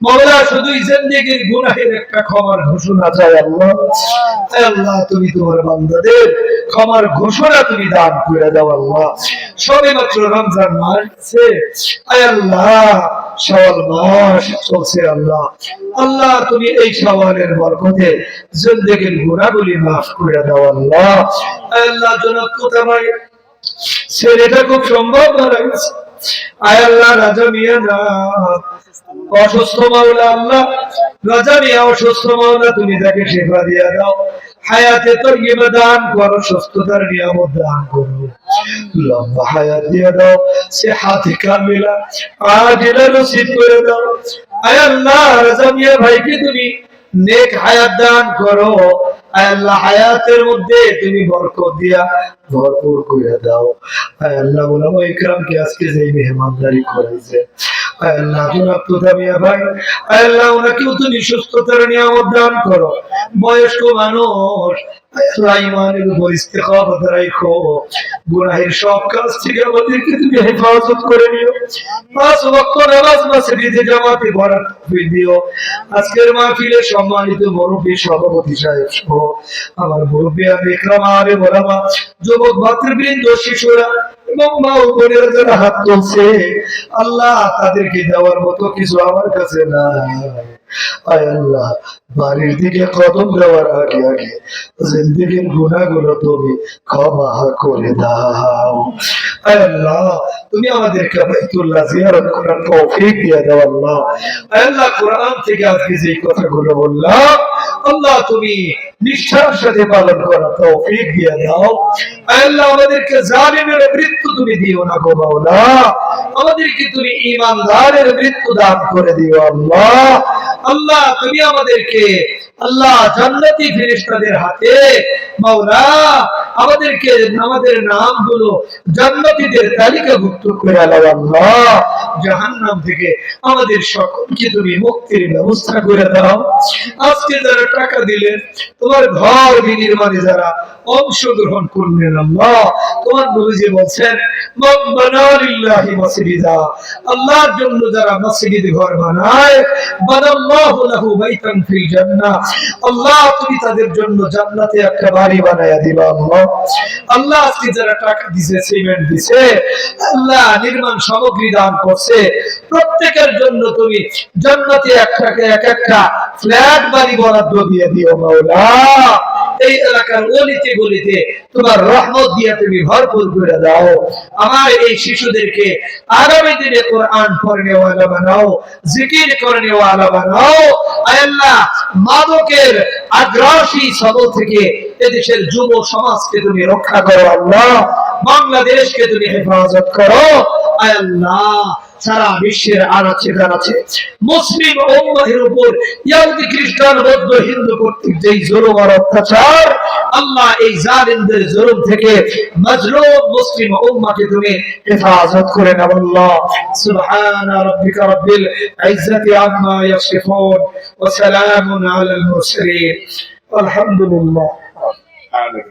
মাওলা, শুধুই জিন্দেগীর গুনাহের একটা ক্ষমার ঘোষণা চাই আল্লাহ। আল্লাহ তুমি তোমার বান্দাদের ক্ষমার ঘোষণা তুমি দান করে দাও আল্লাহ। সবেমাত্র রমজান মাস, আয় আল্লাহ শাওয়াল মাস চলছে আল্লাহ। আল্লাহ তুমি এই শাওয়ালের বরকতে জিন্দেগীর গুনাহগুলি মাফ করে দাও আল্লাহ। আয় আল্লাহ জনাব তোতা ভাই ছেলেটা খুব সম্ভব মারা গেছে, আয় আল্লাহ রাজা মিয়া না অসুস্থ মাওলা, আল্লাহ রাজা মিয়া অসুস্থ মাওলা, তুমি তাকে সেবা দিয়া দাও, হায়াতে তয়্যিবা দান করো, সুস্থতার নিয়ামত দান করো, লম্বা হায়াত দিয়ে দাও, সেহাতে কামিলা আজিলা নসিব করে দাও। আয় আল্লাহ রাজা মিয়া ভাইকে তুমি নেক হায়াত দান করো, আয় আল্লাহ হায়াতের মধ্যে তুমি বরকত দিয়া ভরপুর করে দাও। আয় আল্লাহ ওলামা ইকরামকে আজকে যে মেহমানদারি করেছে, আয় আল্লাহ জনাব তোতা মিয়া ভাই, আয় আল্লাহ ওনাকেও তুমি সুস্থতার নিয়ামত দান করো, বয়স্ক মানুষ, আয় আল্লাহ ইমানের উপর ইস্তেকামত রাখো, গুনাহের সব কাজ থেকে আমাদেরকে তুমি হেফাজত করে নিও, 5 ওয়াক্ত নামাজ মসজিদে জামাতে পড়ার তৌফিক দিও। আজকের মাহফিলে সম্মানিত মুরব্বী সভাপতি সাহেব সহ আমার মুরব্বিয়ান ইকরাম, আরে ওলামা, যুবক ভাতৃবৃন্দ, শিশুরা এবং মা ও বোনেরা যারা হাত তুলছে, আল্লাহ তাদেরকে দেওয়ার মতো কিছু আমার কাছে নাই। আয় আল্লাহ বাড়ির দিকে কদম দেওয়ার আগে আগে জিন্দেগীর গুনাহগুলো তুমি ক্ষমা করে দাও। আয় আল্লাহ তুমি আমাদেরকে বাইতুল্লাহ জিয়ারত করার তৌফিক দিয়ে দাও আল্লাহ। আল্লাহ কোরআন থেকে আজকে যে কথাগুলো বললাম আল্লাহ তুমি নিষ্ঠার সাথে পালন করার তৌফিক দিয়ে দাও। আল্লাহ আমাদেরকে জালিমের মৃত্যু তুমি দিও না গো মাওলা, আমাদেরকে তুমি ঈমানদারের মৃত্যু দান করে দিও আল্লাহ। আল্লাহ তুমি আমাদেরকে আল্লাহ জান্নাতি ফেরেশতাদের হাতে মাওলা আমাদেরকে আমাদের নামগুলো জান্নাতীদের তালিকাভুক্ত করে দাও আল্লাহ। জাহান্নাম থেকে আমাদের সকলকে তুমি মুক্তির ব্যবস্থা করে দাও। আজকে যারা টাকা দিলেন, তোমার ঘর বিনির্মাণে যারা অংশগ্রহণ করলেন আল্লাহ, তোমার নবীজি বলছেন মান বানা লিল্লাহি মাসজিদা, আল্লাহর জন্য যারা মসজিদ ঘর বানায় বানাল্লাহু লাহু বাইতান ফিল জান্নাহ, আল্লাহ তুমি তাদের জন্য জান্নাতে একটা বাড়ি বানায়া দিবা আল্লাহ। আল্লাহ আজকে যারা টাকা দিছে, সিমেন্ট দিছে, আল্লাহ নির্মাণ সামগ্রী দান করছে, প্রত্যেকের জন্য তুমি জান্নাতে এক একটা ফ্ল্যাট বাড়ি বরাদ্দ দিয়ে দিও মাওলা। এই এলাকার অলিতে গলিতে তোমার রহমত দিয়ে তুমি ভরপুর করে দাও। আমার এই শিশুদেরকে আগামী দিনে কোরআন পড়নে ওয়ালা বানাও, জিকির করনে ওয়ালা বানাও। আল্লাহ মাদকের আগ্রাসী সবল থেকে এদেশের যুব সমাজকে তুমি রক্ষা করো আল্লাহ, বাংলাদেশকে তুমি হেফাজত করো আল্লাহ। সারা বিশ্বের আনাচে কানাচে মুসলিম উম্মাহের উপর ইহুদি খ্রিস্টান বৌদ্ধ হিন্দু কর্তৃক যেই জুলুম আর অত্যাচার আল্লাহ, এই জালিমদের জুলুম থেকে মাজলুম মুসলিম উম্মাহকে তুমি হেফাজত করে নাও আল্লাহ। সুবহানা রাব্বিকা রাব্বিল ইজ্জাতি আম্মা ইয়াসিফুন ওয়া সালামুন আলাল মুরসালিন, আলহামদুলিল্লাহ। আমিন।